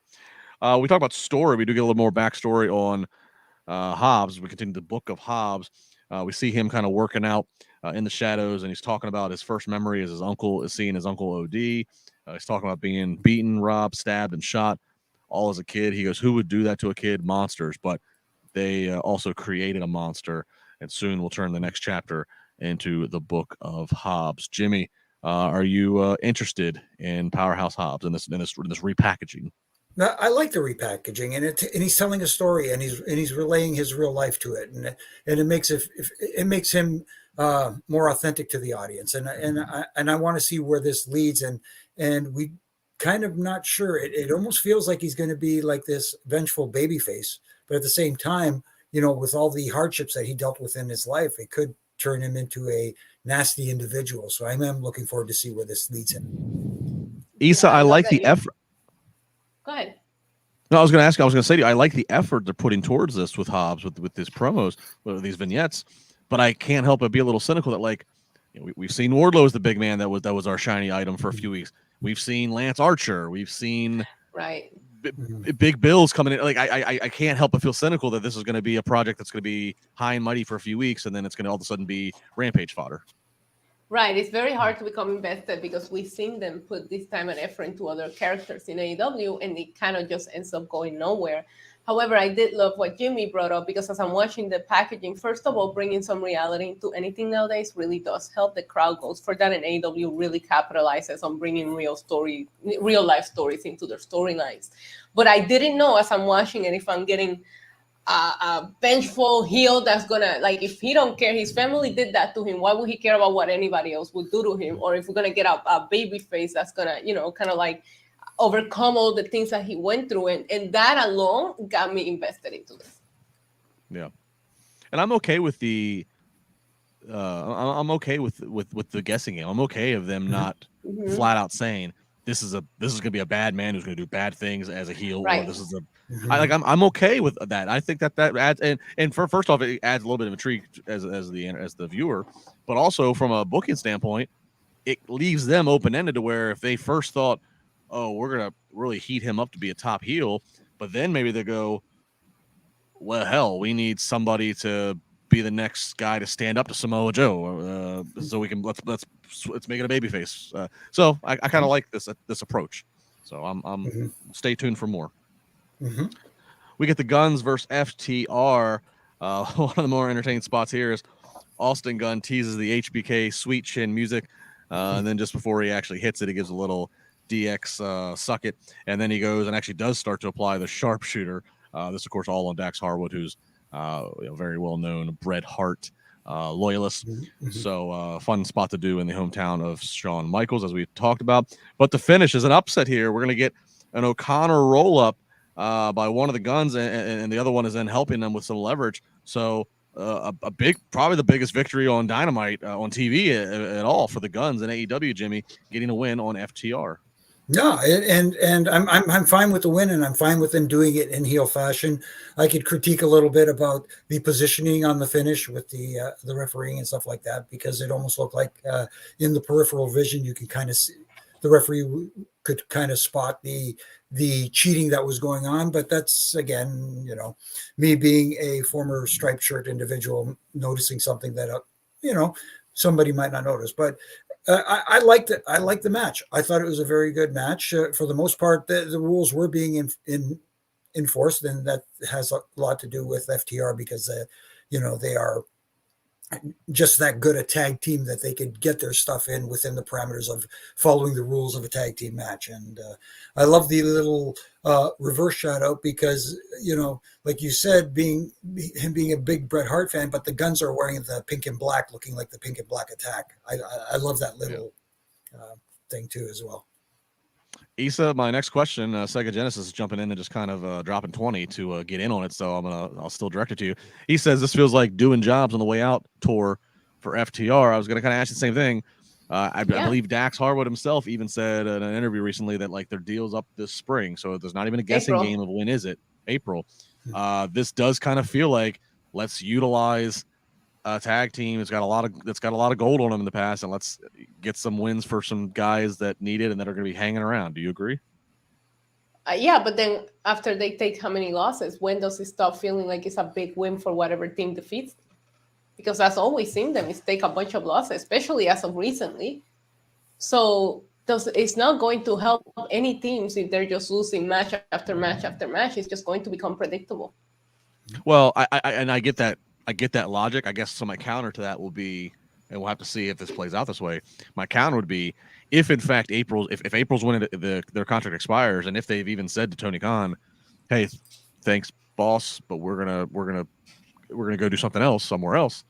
We talk about story. We do get a little more backstory on Hobbs. We continue the book of Hobbs. We see him kind of working out in the shadows, and he's talking about his first memory as his uncle is seeing his uncle OD. He's talking about being beaten, robbed, stabbed, and shot all as a kid. He goes, who would do that to a kid? Monsters. But they also created a monster, and soon we'll turn the next chapter into the book of Hobbs. Jimmy, are you interested in Powerhouse Hobbs and this repackaging? No, I like the repackaging, and he's telling a story, and he's relaying his real life to it, and it makes him more authentic to the audience, and I want to see where this leads, and we kind of not sure. It almost feels like he's going to be like this vengeful babyface, but at the same time, with all the hardships that he dealt with in his life, it could turn him into a nasty individual. So I am looking forward to see where this leads him. Issa, I like the effort. Go ahead. No, I was going to say to you, I like the effort they're putting towards this with Hobbs, with these promos, with these vignettes, but I can't help but be a little cynical that we've seen Wardlow as the big man that was our shiny item for a few weeks. We've seen Lance Archer. We've seen big bills coming in. I can't help but feel cynical that this is going to be a project that's going to be high and mighty for a few weeks, and then it's going to all of a sudden be Rampage fodder. Right. It's very hard to become invested because we've seen them put this time and effort into other characters in AEW, and it kind of just ends up going nowhere. However, I did love what Jimmy brought up, because as I'm watching the packaging, first of all, bringing some reality into anything nowadays really does help. The crowd goes for that, and AEW really capitalizes on bringing real life stories into their storylines. But I didn't know, as I'm watching it, if I'm getting a vengeful heel that's gonna, like, if he don't care, his family did that to him, why would he care about what anybody else would do to him? Or if we're gonna get a baby face that's gonna, kind of like overcome all the things that he went through, and that alone got me invested into this. Yeah, and I'm okay with the I'm okay with the guessing game. I'm okay of them not flat out saying this is gonna be a bad man who's gonna do bad things as a heel, right. or this is I'm okay with that. I think that adds, and first off, it adds a little bit of intrigue as the viewer, but also from a booking standpoint, it leaves them open ended to where if they first thought, oh, we're gonna really heat him up to be a top heel, but then maybe they go, well, hell, we need somebody to be the next guy to stand up to Samoa Joe, so we can let's make it a babyface. So I kind of like this approach. So I'm stay tuned for more. We get the Guns versus FTR. One of the more entertaining spots here is Austin Gunn teases the HBK Sweet Chin music, and then just before he actually hits it, he gives a little DX suck it, and then he goes and actually does start to apply the sharpshooter. This, of course, all on Dax Harwood, who's very well known Bret Hart loyalist. So fun spot to do in the hometown of Shawn Michaels, as we talked about. But the finish is an upset here. We're going to get an O'Connor roll up by one of the Guns, and the other one is then helping them with some leverage. So a big, probably the biggest victory on Dynamite on TV at all for the Guns and AEW. Jimmy getting a win on FTR. Yeah, and I'm fine with the win, and I'm fine with them doing it in heel fashion. I could critique a little bit about the positioning on the finish with the refereeing and stuff like that, because it almost looked like in the peripheral vision you can kind of see the referee could kind of spot the cheating that was going on. But that's, again, me being a former striped shirt individual noticing something that somebody might not notice. But I liked it. I liked the match. I thought it was a very good match. For the most part, the rules were being enforced, and that has a lot to do with FTR, because they are just that good a tag team that they could get their stuff in within the parameters of following the rules of a tag team match. And I love the little reverse shout out, because like you said, being a big Bret Hart fan, but the Guns are wearing the pink and black, looking like the Pink and Black Attack. I love that little thing too as well. Issa, my next question, Sega Genesis is jumping in and just kind of dropping 20 to get in on it, so I'll still direct it to you. He says this feels like doing jobs on the way out tour for FTR. I was going to kind of ask you the same thing. I believe Dax Harwood himself even said in an interview recently that their deal's up this spring, so there's not even a guessing game of when is it. April. This does kind of feel like, let's utilize a tag team that's got a lot of gold on them in the past, and let's get some wins for some guys that need it and that are going to be hanging around. Do you agree? Yeah, but then after they take how many losses, when does it stop feeling like it's a big win for whatever team defeats them? Because that's always seen them is take a bunch of losses, especially as of recently. So it's not going to help any teams if they're just losing match after match after match. It's just going to become predictable. Well, I get that. I get that logic. I guess so. My counter to that will be, and we'll have to see if this plays out this way. My counter would be, if in fact if April's when their contract expires, and if they've even said to Tony Khan, "Hey, thanks, boss, but we're gonna go do something else somewhere else,"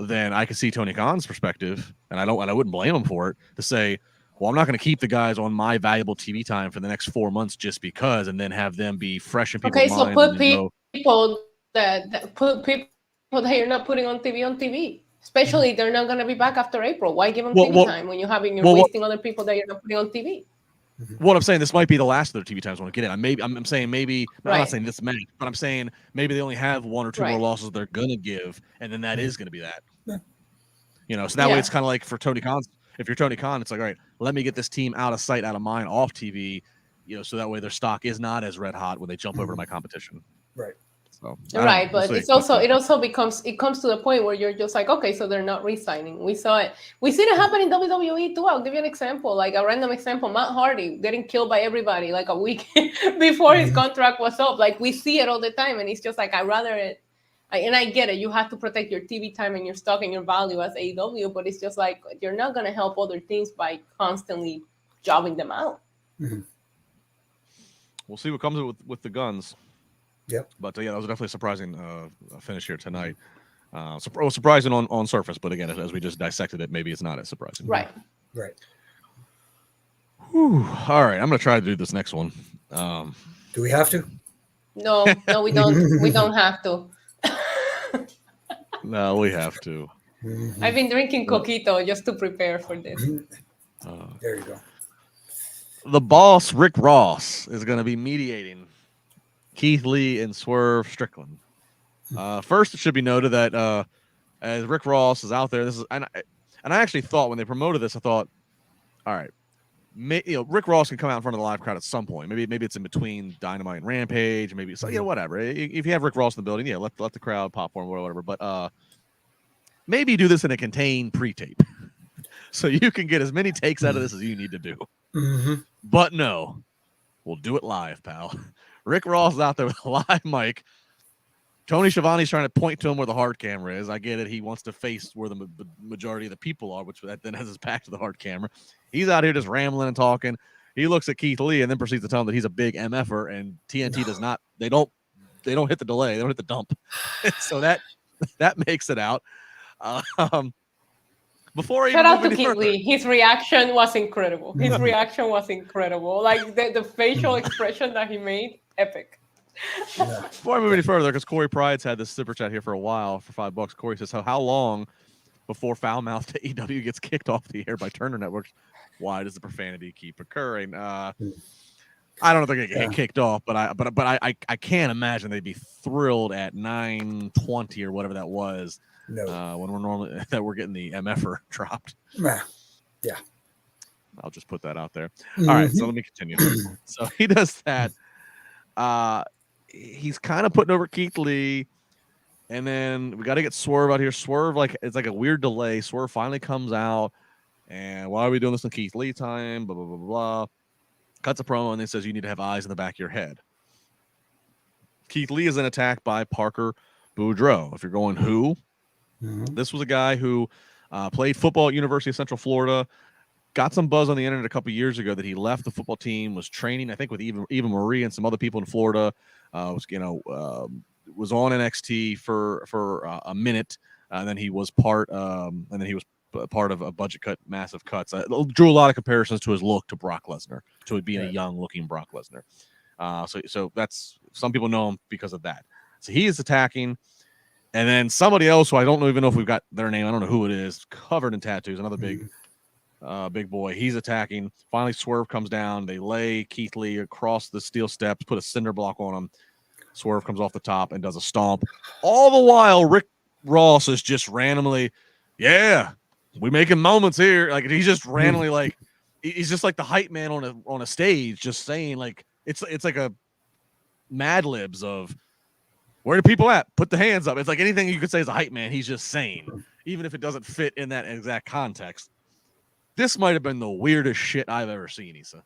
then I can see Tony Khan's perspective, and I wouldn't blame him for it, to say, well, I'm not going to keep the guys on my valuable TV time for the next 4 months just because, and then have them be fresh in people's minds. Okay, so put people that you're not putting on TV, especially they're not going to be back after April. Why give them TV time when you're wasting other people that you're not putting on TV? What I'm saying, this might be the last of their TV times when I get in. I'm saying maybe, I'm not saying this match, but I'm saying maybe they only have 1 or 2 more losses they're going to give, and then that is going to be that. So that way it's kind of like for Tony Khan. If you're Tony Khan, it's like, all right, let me get this team out of sight, out of mind, off TV, so that way their stock is not as red hot when they jump over to my competition. Right. So, right, but it's also it comes to the point where you're just like, okay, so they're not re-signing. We saw it. We seen it happen in WWE too. I'll give you an example, like a random example. Matt Hardy getting killed by everybody like a week before his contract was up. Like we see it all the time, and it's just like I'd rather it. And I get it. You have to protect your TV time and your stock and your value as AEW, but it's just like you're not gonna help other teams by constantly jobbing them out. Mm-hmm. We'll see what comes with the guns. Yep. But yeah, that was definitely a surprising finish here tonight. Surprising on surface, but again, as we just dissected it, maybe it's not as surprising. Right. Right. Whew. All right, I'm gonna try to do this next one. Do we have to? No, we don't. We don't have to. No, we have to. I've been drinking coquito just to prepare for this. There you go. The boss, Rick Ross, is going to be mediating Keith Lee and Swerve Strickland. First, it should be noted that as Rick Ross is out there, this is and I actually thought when they promoted this, I thought, all right, Rick Ross can come out in front of the live crowd at some point. Maybe it's in between Dynamite and Rampage. Maybe it's whatever. If you have Rick Ross in the building, let the crowd popcorn or whatever. But maybe do this in a contained pre-tape, so you can get as many takes out of this as you need to do. Mm-hmm. But no, we'll do it live, pal. Rick Ross is out there with a live mic. Tony Schiavone's trying to point to him where the hard camera is. I get it. He wants to face where the majority of the people are, which then has his back to the hard camera. He's out here just rambling and talking. He looks at Keith Lee and then proceeds to tell him that he's a big MFer, and TNT does not. They don't hit the delay. They don't hit the dump. So that makes it out. Before shout out to Keith Lee. His reaction was incredible. Like the facial expression that he made, epic. Before I move any further, because Corey Pride's had this super chat here for a while for $5. Corey says, how long before foul-mouthed AEW gets kicked off the air by Turner Networks? Why does the profanity keep occurring? I don't know if they're gonna get kicked off, but I can't imagine they'd be thrilled at 9:20 or whatever that was. No. When we're getting the MFer dropped. Yeah. I'll just put that out there. All right, so let me continue. So he does that. He's kind of putting over Keith Lee, and then we got to get Swerve out here. Swerve, it's like a weird delay. Swerve finally comes out, and why are we doing this in Keith Lee time? Blah blah blah blah. Cuts a promo and then says you need to have eyes in the back of your head. Keith Lee is then attacked by Parker Boudreaux. If you're going who, this was a guy who played football at University of Central Florida. Got some buzz on the internet a couple years ago that he left the football team, was training, I think, with Eva Marie and some other people in Florida. Was on NXT for a minute, and then he was part of a budget cut, massive cuts. Drew a lot of comparisons to his look to Brock Lesnar, to it being a young-looking Brock Lesnar. So that's some people know him because of that. So he is attacking, and then somebody else who I don't even know if we've got their name. I don't know who it is. Covered in tattoos, another big boy. He's attacking. Finally, Swerve comes down. They lay Keith Lee across the steel steps, put a cinder block on him. Swerve comes off the top and does a stomp. All the while, Rick Ross is just randomly, we making moments here. Like he's just randomly he's just like the hype man on a stage, just saying it's like a Mad Libs of where the people at? Put the hands up. It's like anything you could say as a hype man. He's just saying, even if it doesn't fit in that exact context. This might have been the weirdest shit I've ever seen, Issa.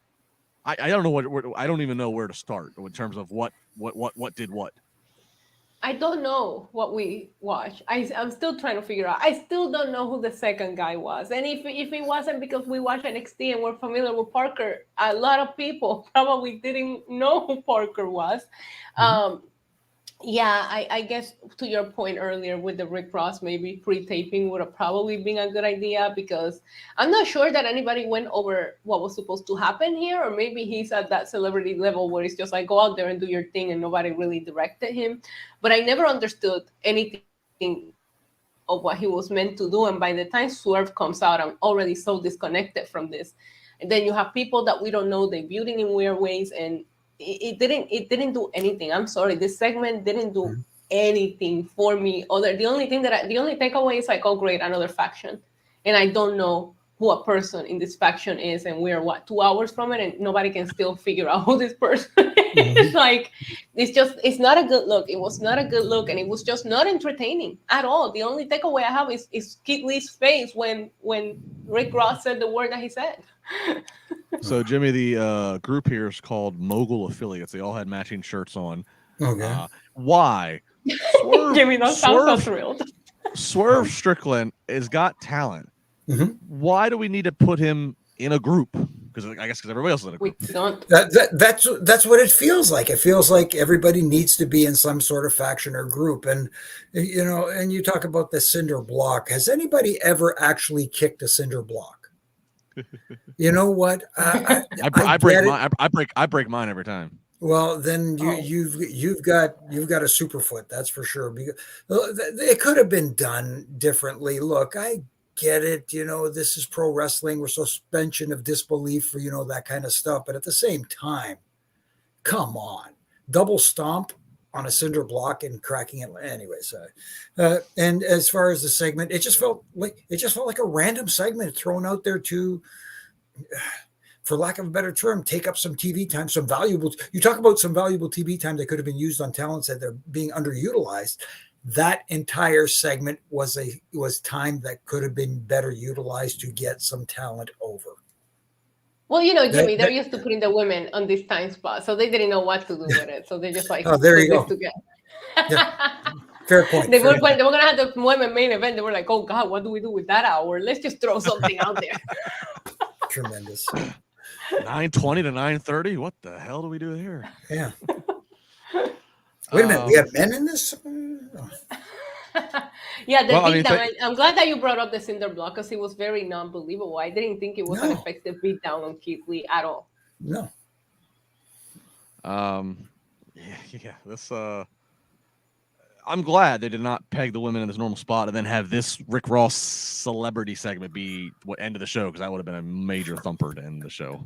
I don't know I don't even know where to start in terms of what did what. I don't know what we watched. I'm still trying to figure out. I still don't know who the second guy was. And if it wasn't because we watched NXT and we're familiar with Parker, a lot of people probably didn't know who Parker was. I guess to your point earlier with the Rick Ross, maybe pre-taping would have probably been a good idea, because I'm not sure that anybody went over what was supposed to happen here, or maybe he's at that celebrity level where it's just like, go out there and do your thing, and nobody really directed him. But I never understood anything of what he was meant to do, and by the time Swerve comes out, I'm already so disconnected from this. And then you have people that we don't know debuting in weird ways, and it didn't do anything. I'm sorry, this segment didn't do anything for me. The only takeaway is like, oh great, another faction, and I don't know who a person in this faction is, and we're 2 hours from it, and nobody can still figure out who this person is. Like, it's not a good look. It was not a good look, and it was just not entertaining at all. The only takeaway I have is Keith Lee's face when Rick Ross said the word that he said. So, Jimmy, the group here is called Mogul Affiliates. They all had matching shirts on. Okay. Why? Jimmy, don't sound so thrilled. Swerve Strickland has got talent. Why do we need to put him in a group? Because I guess everybody else is in a group. We don't. That's what it feels like. It feels like everybody needs to be in some sort of faction or group. And and you talk about the cinder block. Has anybody ever actually kicked a cinder block? You know what? I break mine every time. Well, then you've got a superfoot, that's for sure. Because it could have been done differently. Look, I get it. This is pro wrestling. We're suspension of disbelief for that kind of stuff. But at the same time, come on, double stomp on a cinder block and cracking it. Anyways, and as far as the segment, it just felt like a random segment thrown out there to, for lack of a better term, take up some TV time, you talk about some valuable TV time that could have been used on talents that they're being underutilized. That entire segment was time that could have been better utilized to get some talent over. Well, Jimmy, they're used to putting the women on this time spot, so they didn't know what to do with it. So they just there you go. Yeah. Fair point. They were going to have the women main event. They were like, oh God, what do we do with that hour? Let's just throw something out there. Tremendous. 9:20 to 9:30. What the hell do we do here? Yeah. Wait a minute. We have men in this? Yeah, beatdown. I'm glad that you brought up the cinder block because it was very non-believable. I didn't think it was an effective beatdown on Keith Lee at all. No. Yeah. This. I'm glad they did not peg the women in this normal spot and then have this Rick Ross celebrity segment be what end of the show, because that would have been a major thumper to end the show.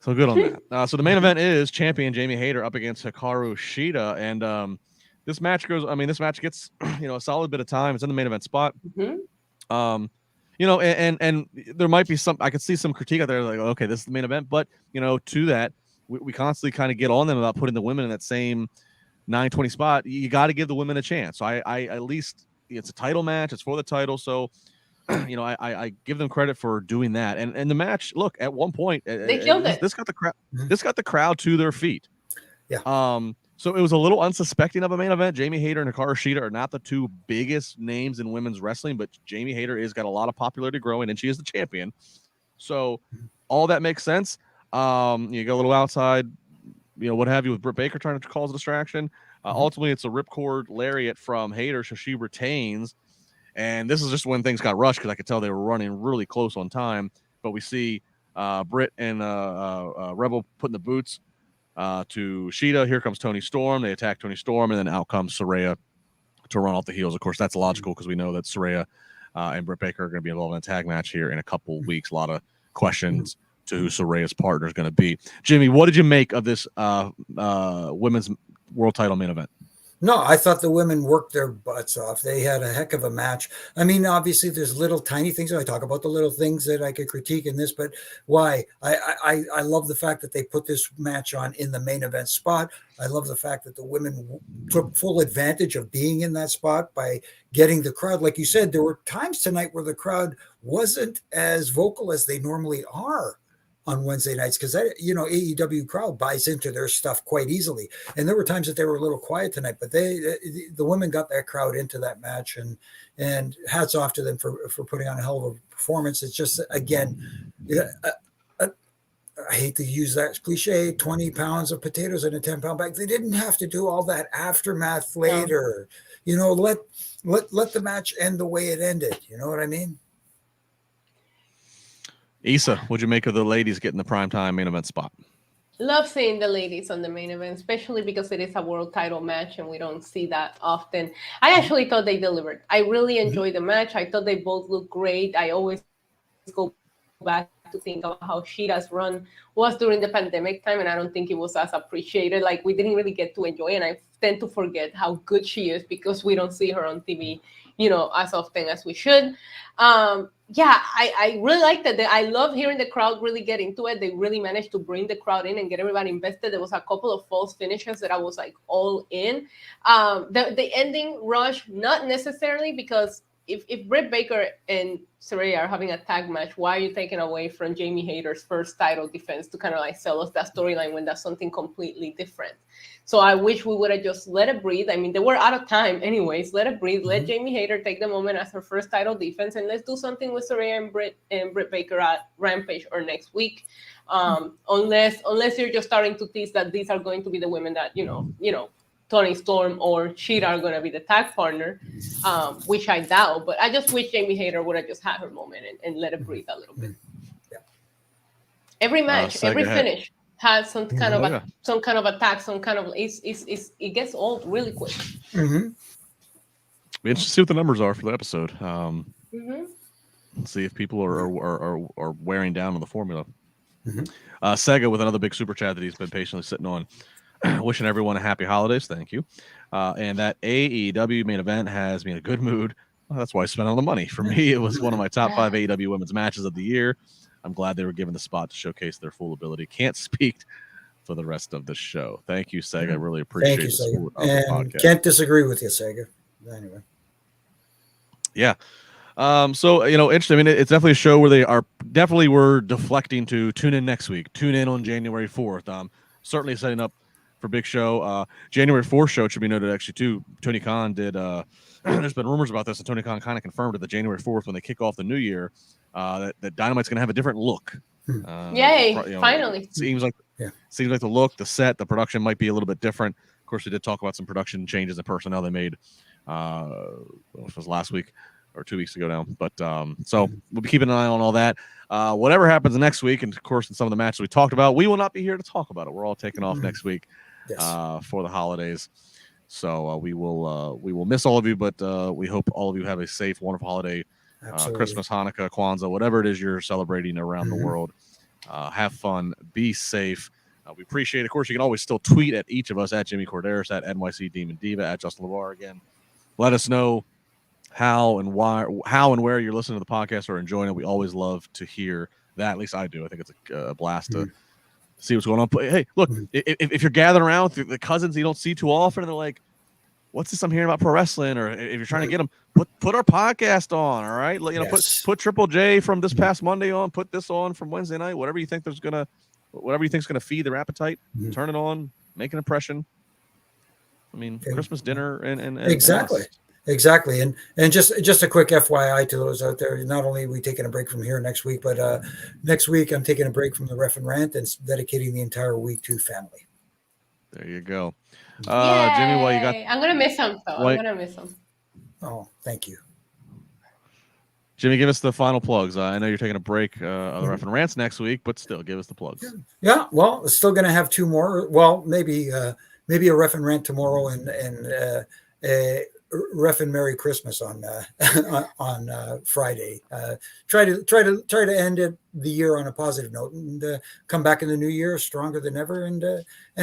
So good on that. So the main event is champion Jamie Hayter up against Hikaru Shida, and this match gets a solid bit of time. It's in the main event spot. And there might be some. I could see some critique out there, like, okay, this is the main event, but to that, we constantly kind of get on them about putting the women in that same 9:20 spot. You got to give the women a chance. So I at least, it's a title match. It's for the title, so. I give them credit for doing that, and the match. Look, at one point, they killed it. This got the crowd. This got the crowd to their feet. Yeah. So it was a little unsuspecting of a main event. Jamie Hayter and Hikaru Shida are not the two biggest names in women's wrestling, but Jamie Hayter has got a lot of popularity growing, and she is the champion. So all that makes sense. You go a little outside, what have you, with Britt Baker trying to cause a distraction. Ultimately, it's a ripcord lariat from Hayter, so she retains. And this is just when things got rushed, because I could tell they were running really close on time. But we see Britt and Rebel putting the boots to Shida. Here comes Toni Storm. They attack Toni Storm, and then out comes Saraya to run off the heels. Of course, that's logical because we know that Saraya and Britt Baker are going to be involved in a tag match here in a couple weeks. A lot of questions to who Saraya's partner is going to be. Jimmy, what did you make of this women's world title main event? No, I thought the women worked their butts off. They had a heck of a match. I mean, obviously, there's little tiny things. I talk about the little things that I could critique in this, but why? I love the fact that they put this match on in the main event spot. I love the fact that the women took full advantage of being in that spot by getting the crowd. Like you said, there were times tonight where the crowd wasn't as vocal as they normally are on Wednesday nights, because AEW crowd buys into their stuff quite easily, and there were times that they were a little quiet tonight, but the women got that crowd into that match, and hats off to them for putting on a hell of a performance. It's just, again, I hate to use that cliche, 20 pounds of potatoes in a 10-pound bag. They didn't have to do all that aftermath later. Let the match end the way it ended. You know what I mean? Issa, what'd you make of the ladies getting the primetime main event spot? Love seeing the ladies on the main event, especially because it is a world title match and we don't see that often. I actually thought they delivered. I really enjoyed the match. I thought they both looked great. I always go back to think of how Shida's run was during the pandemic time, and I don't think it was as appreciated. Like, we didn't really get to enjoy it, and I tend to forget how good she is because we don't see her on TV, as often as we should. yeah, I really liked it. I love hearing the crowd really get into it. They really managed to bring the crowd in and get everybody invested. There was a couple of false finishes that I was like all in. The ending rush, not necessarily, because if Britt Baker and Saraya are having a tag match, why are you taking away from Jamie Hayter's first title defense to kind of like sell us that storyline when that's something completely different? So I wish we would have just let it breathe. I mean, they were out of time anyways. Let it breathe. Let Jamie Hayter take the moment as her first title defense, and let's do something with Saraya and Britt Baker at Rampage or next week. Unless you're just starting to tease that these are going to be the women that you know, Toni Storm or Cheetah are going to be the tag partner, which I doubt. But I just wish Jamie Hayter would have just had her moment and let it breathe a little bit. Yeah. Every match, every finish has some kind of attack, some kind of it gets old really quick. Mm-hmm. Be interesting to see what the numbers are for the episode. See if people are wearing down on the formula. Sega with another big super chat that he's been patiently sitting on. Wishing everyone a happy holidays. Thank you. And that AEW main event has me in a good mood. Well, that's why I spent all the money. For me, it was one of my top 5 AEW women's matches of the year. I'm glad they were given the spot to showcase their full ability. Can't speak for the rest of the show. Thank you, Sega. I really appreciate the support of the podcast. Can't disagree with you, Sega. Anyway. Yeah. So, interesting. I mean, it's definitely a show where they are definitely were deflecting to tune in next week. Tune in on January 4th. Certainly setting up for big show. January 4th show, it should be noted actually too. Tony Khan did. There's been rumors about this, and Tony Khan kind of confirmed it. The January 4th, when they kick off the new year, that Dynamite's going to have a different look. Yay! Finally, seems like the look, the set, the production might be a little bit different. Of course, we did talk about some production changes and personnel they made. It was last week or 2 weeks ago now, but so we'll be keeping an eye on all that. Whatever happens next week, and of course, in some of the matches we talked about, we will not be here to talk about it. We're all taking off next week for the holidays. So we will miss all of you, but we hope all of you have a safe, wonderful holiday. Christmas, Hanukkah, Kwanzaa, whatever it is you're celebrating around the world. Have fun, be safe. We appreciate it. Of course, you can always still tweet at each of us, at Jimmy Korderas, at NYC Demon Diva, at Justin LaBar again. Let us know how and where you're listening to the podcast or enjoying it. We always love to hear that. At least I do. I think it's a blast to see what's going on. But hey, look, if you're gathering around with the cousins you don't see too often, and they're like, what's this I'm hearing about pro wrestling? Or if you're trying to get them, put our podcast on. All right. Put Triple J from this past Monday on, put this on from Wednesday night, whatever you think's going to feed their appetite, turn it on, make an impression. I mean, Christmas dinner and exactly. Exactly. And just a quick FYI to those out there, not only are we taking a break from here next week, but next week I'm taking a break from the Ref and Rant and dedicating the entire week to family. There you go. Jimmy, what you got? I'm going to miss him, though. I'm going to miss him. Oh, thank you. Jimmy, give us the final plugs. I know you're taking a break of the Ref and Rants next week, but still, give us the plugs. Yeah, well, still going to have 2 more. Well, maybe a Ref and Rant tomorrow and a Ref and Merry Christmas on Friday. Try to end the year on a positive note and come back in the new year stronger than ever and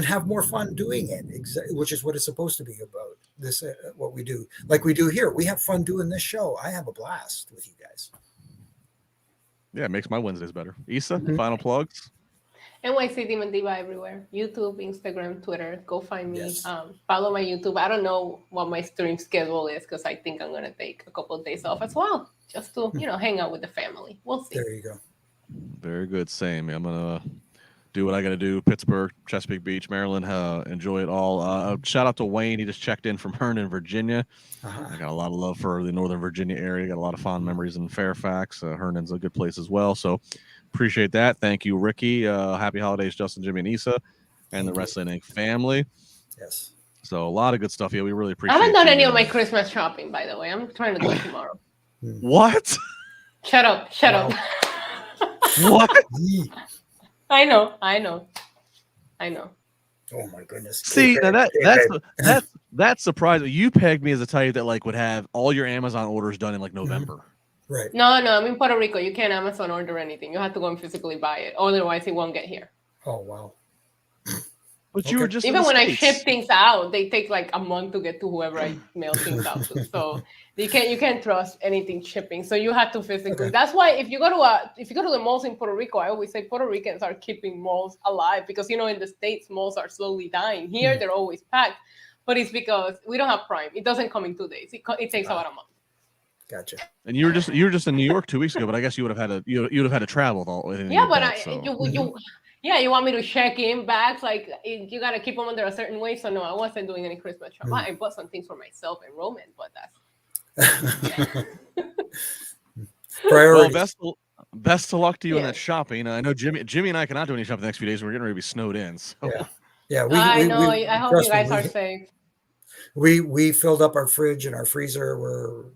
have more fun doing it. Which is what it's supposed to be about. This what we do, like we do here. We have fun doing this show. I have a blast with you guys. Yeah, it makes my Wednesdays better. Issa, final plugs. NYC Demon Diva everywhere. YouTube, Instagram, Twitter. Go find me. Follow my YouTube. I don't know what my stream schedule is because I think I'm going to take a couple of days off as well. Just to, hang out with the family. We'll see. There you go. Very good. Same. I'm going to do what I got to do. Pittsburgh, Chesapeake Beach, Maryland. Enjoy it all. Shout out to Wayne. He just checked in from Herndon, Virginia. I got a lot of love for the Northern Virginia area. Got a lot of fond memories in Fairfax. Herndon's a good place as well. So appreciate that. Thank you, Ricky. Happy holidays, Justin, Jimmy, and Issa, and the Wrestling Inc. family. Yes. So a lot of good stuff. Yeah, we really appreciate it. I haven't done any of my Christmas shopping, by the way. I'm trying to do it tomorrow. What? Shut up. What? I know. Oh my goodness. See, now that's surprising. You pegged me as a type that would have all your Amazon orders done in November. Right. No, I'm in Puerto Rico. You can't Amazon order anything. You have to go and physically buy it. Otherwise, it won't get here. Oh, wow. But you were just even in the when I States. ship things out, they take like a month to get to whoever I mail things out to. So you can't trust anything shipping. So you have to physically. Okay. That's why if you go to the malls in Puerto Rico, I always say Puerto Ricans are keeping malls alive because in the States malls are slowly dying. Here they're always packed, but it's because we don't have Prime. It doesn't come in 2 days. It takes about a month. Gotcha. And you were just in New York 2 weeks ago, but I guess you would have had to travel with all. Yeah, but you want me to check in bags? Like you gotta keep them under a certain way. So no, I wasn't doing any Christmas shop. I bought some things for myself and Roman, but that's Priorities. Well, best of luck to you in that shopping. I know Jimmy and I cannot do any shopping the next few days. We're getting ready to be snowed in. So. Yeah. I know. I hope you guys are safe. We filled up our fridge and our freezer. We're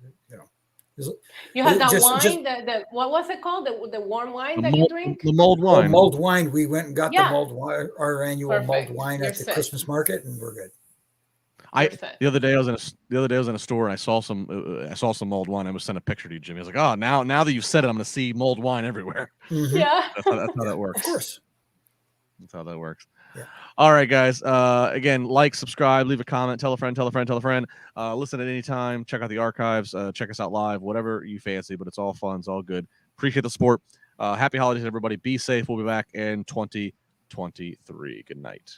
You had that wine. The what was it called? The warm wine that you drink. The mulled wine. Mulled wine. We went and got the mulled wine, our annual mulled wine at the Christmas market, and we're good. The other day I was in a store and I saw some mulled wine. I was sent a picture to you, Jimmy. I was like, oh, now that you've said it, I'm going to see mulled wine everywhere. Mm-hmm. Yeah, that's how that works. Of course, that's how that works. Yeah. All right, guys. Again, like, subscribe, leave a comment, tell a friend. Listen at any time. Check out the archives. Check us out live. Whatever you fancy, but it's all fun. It's all good. Appreciate the support. Happy holidays, everybody. Be safe. We'll be back in 2023. Good night.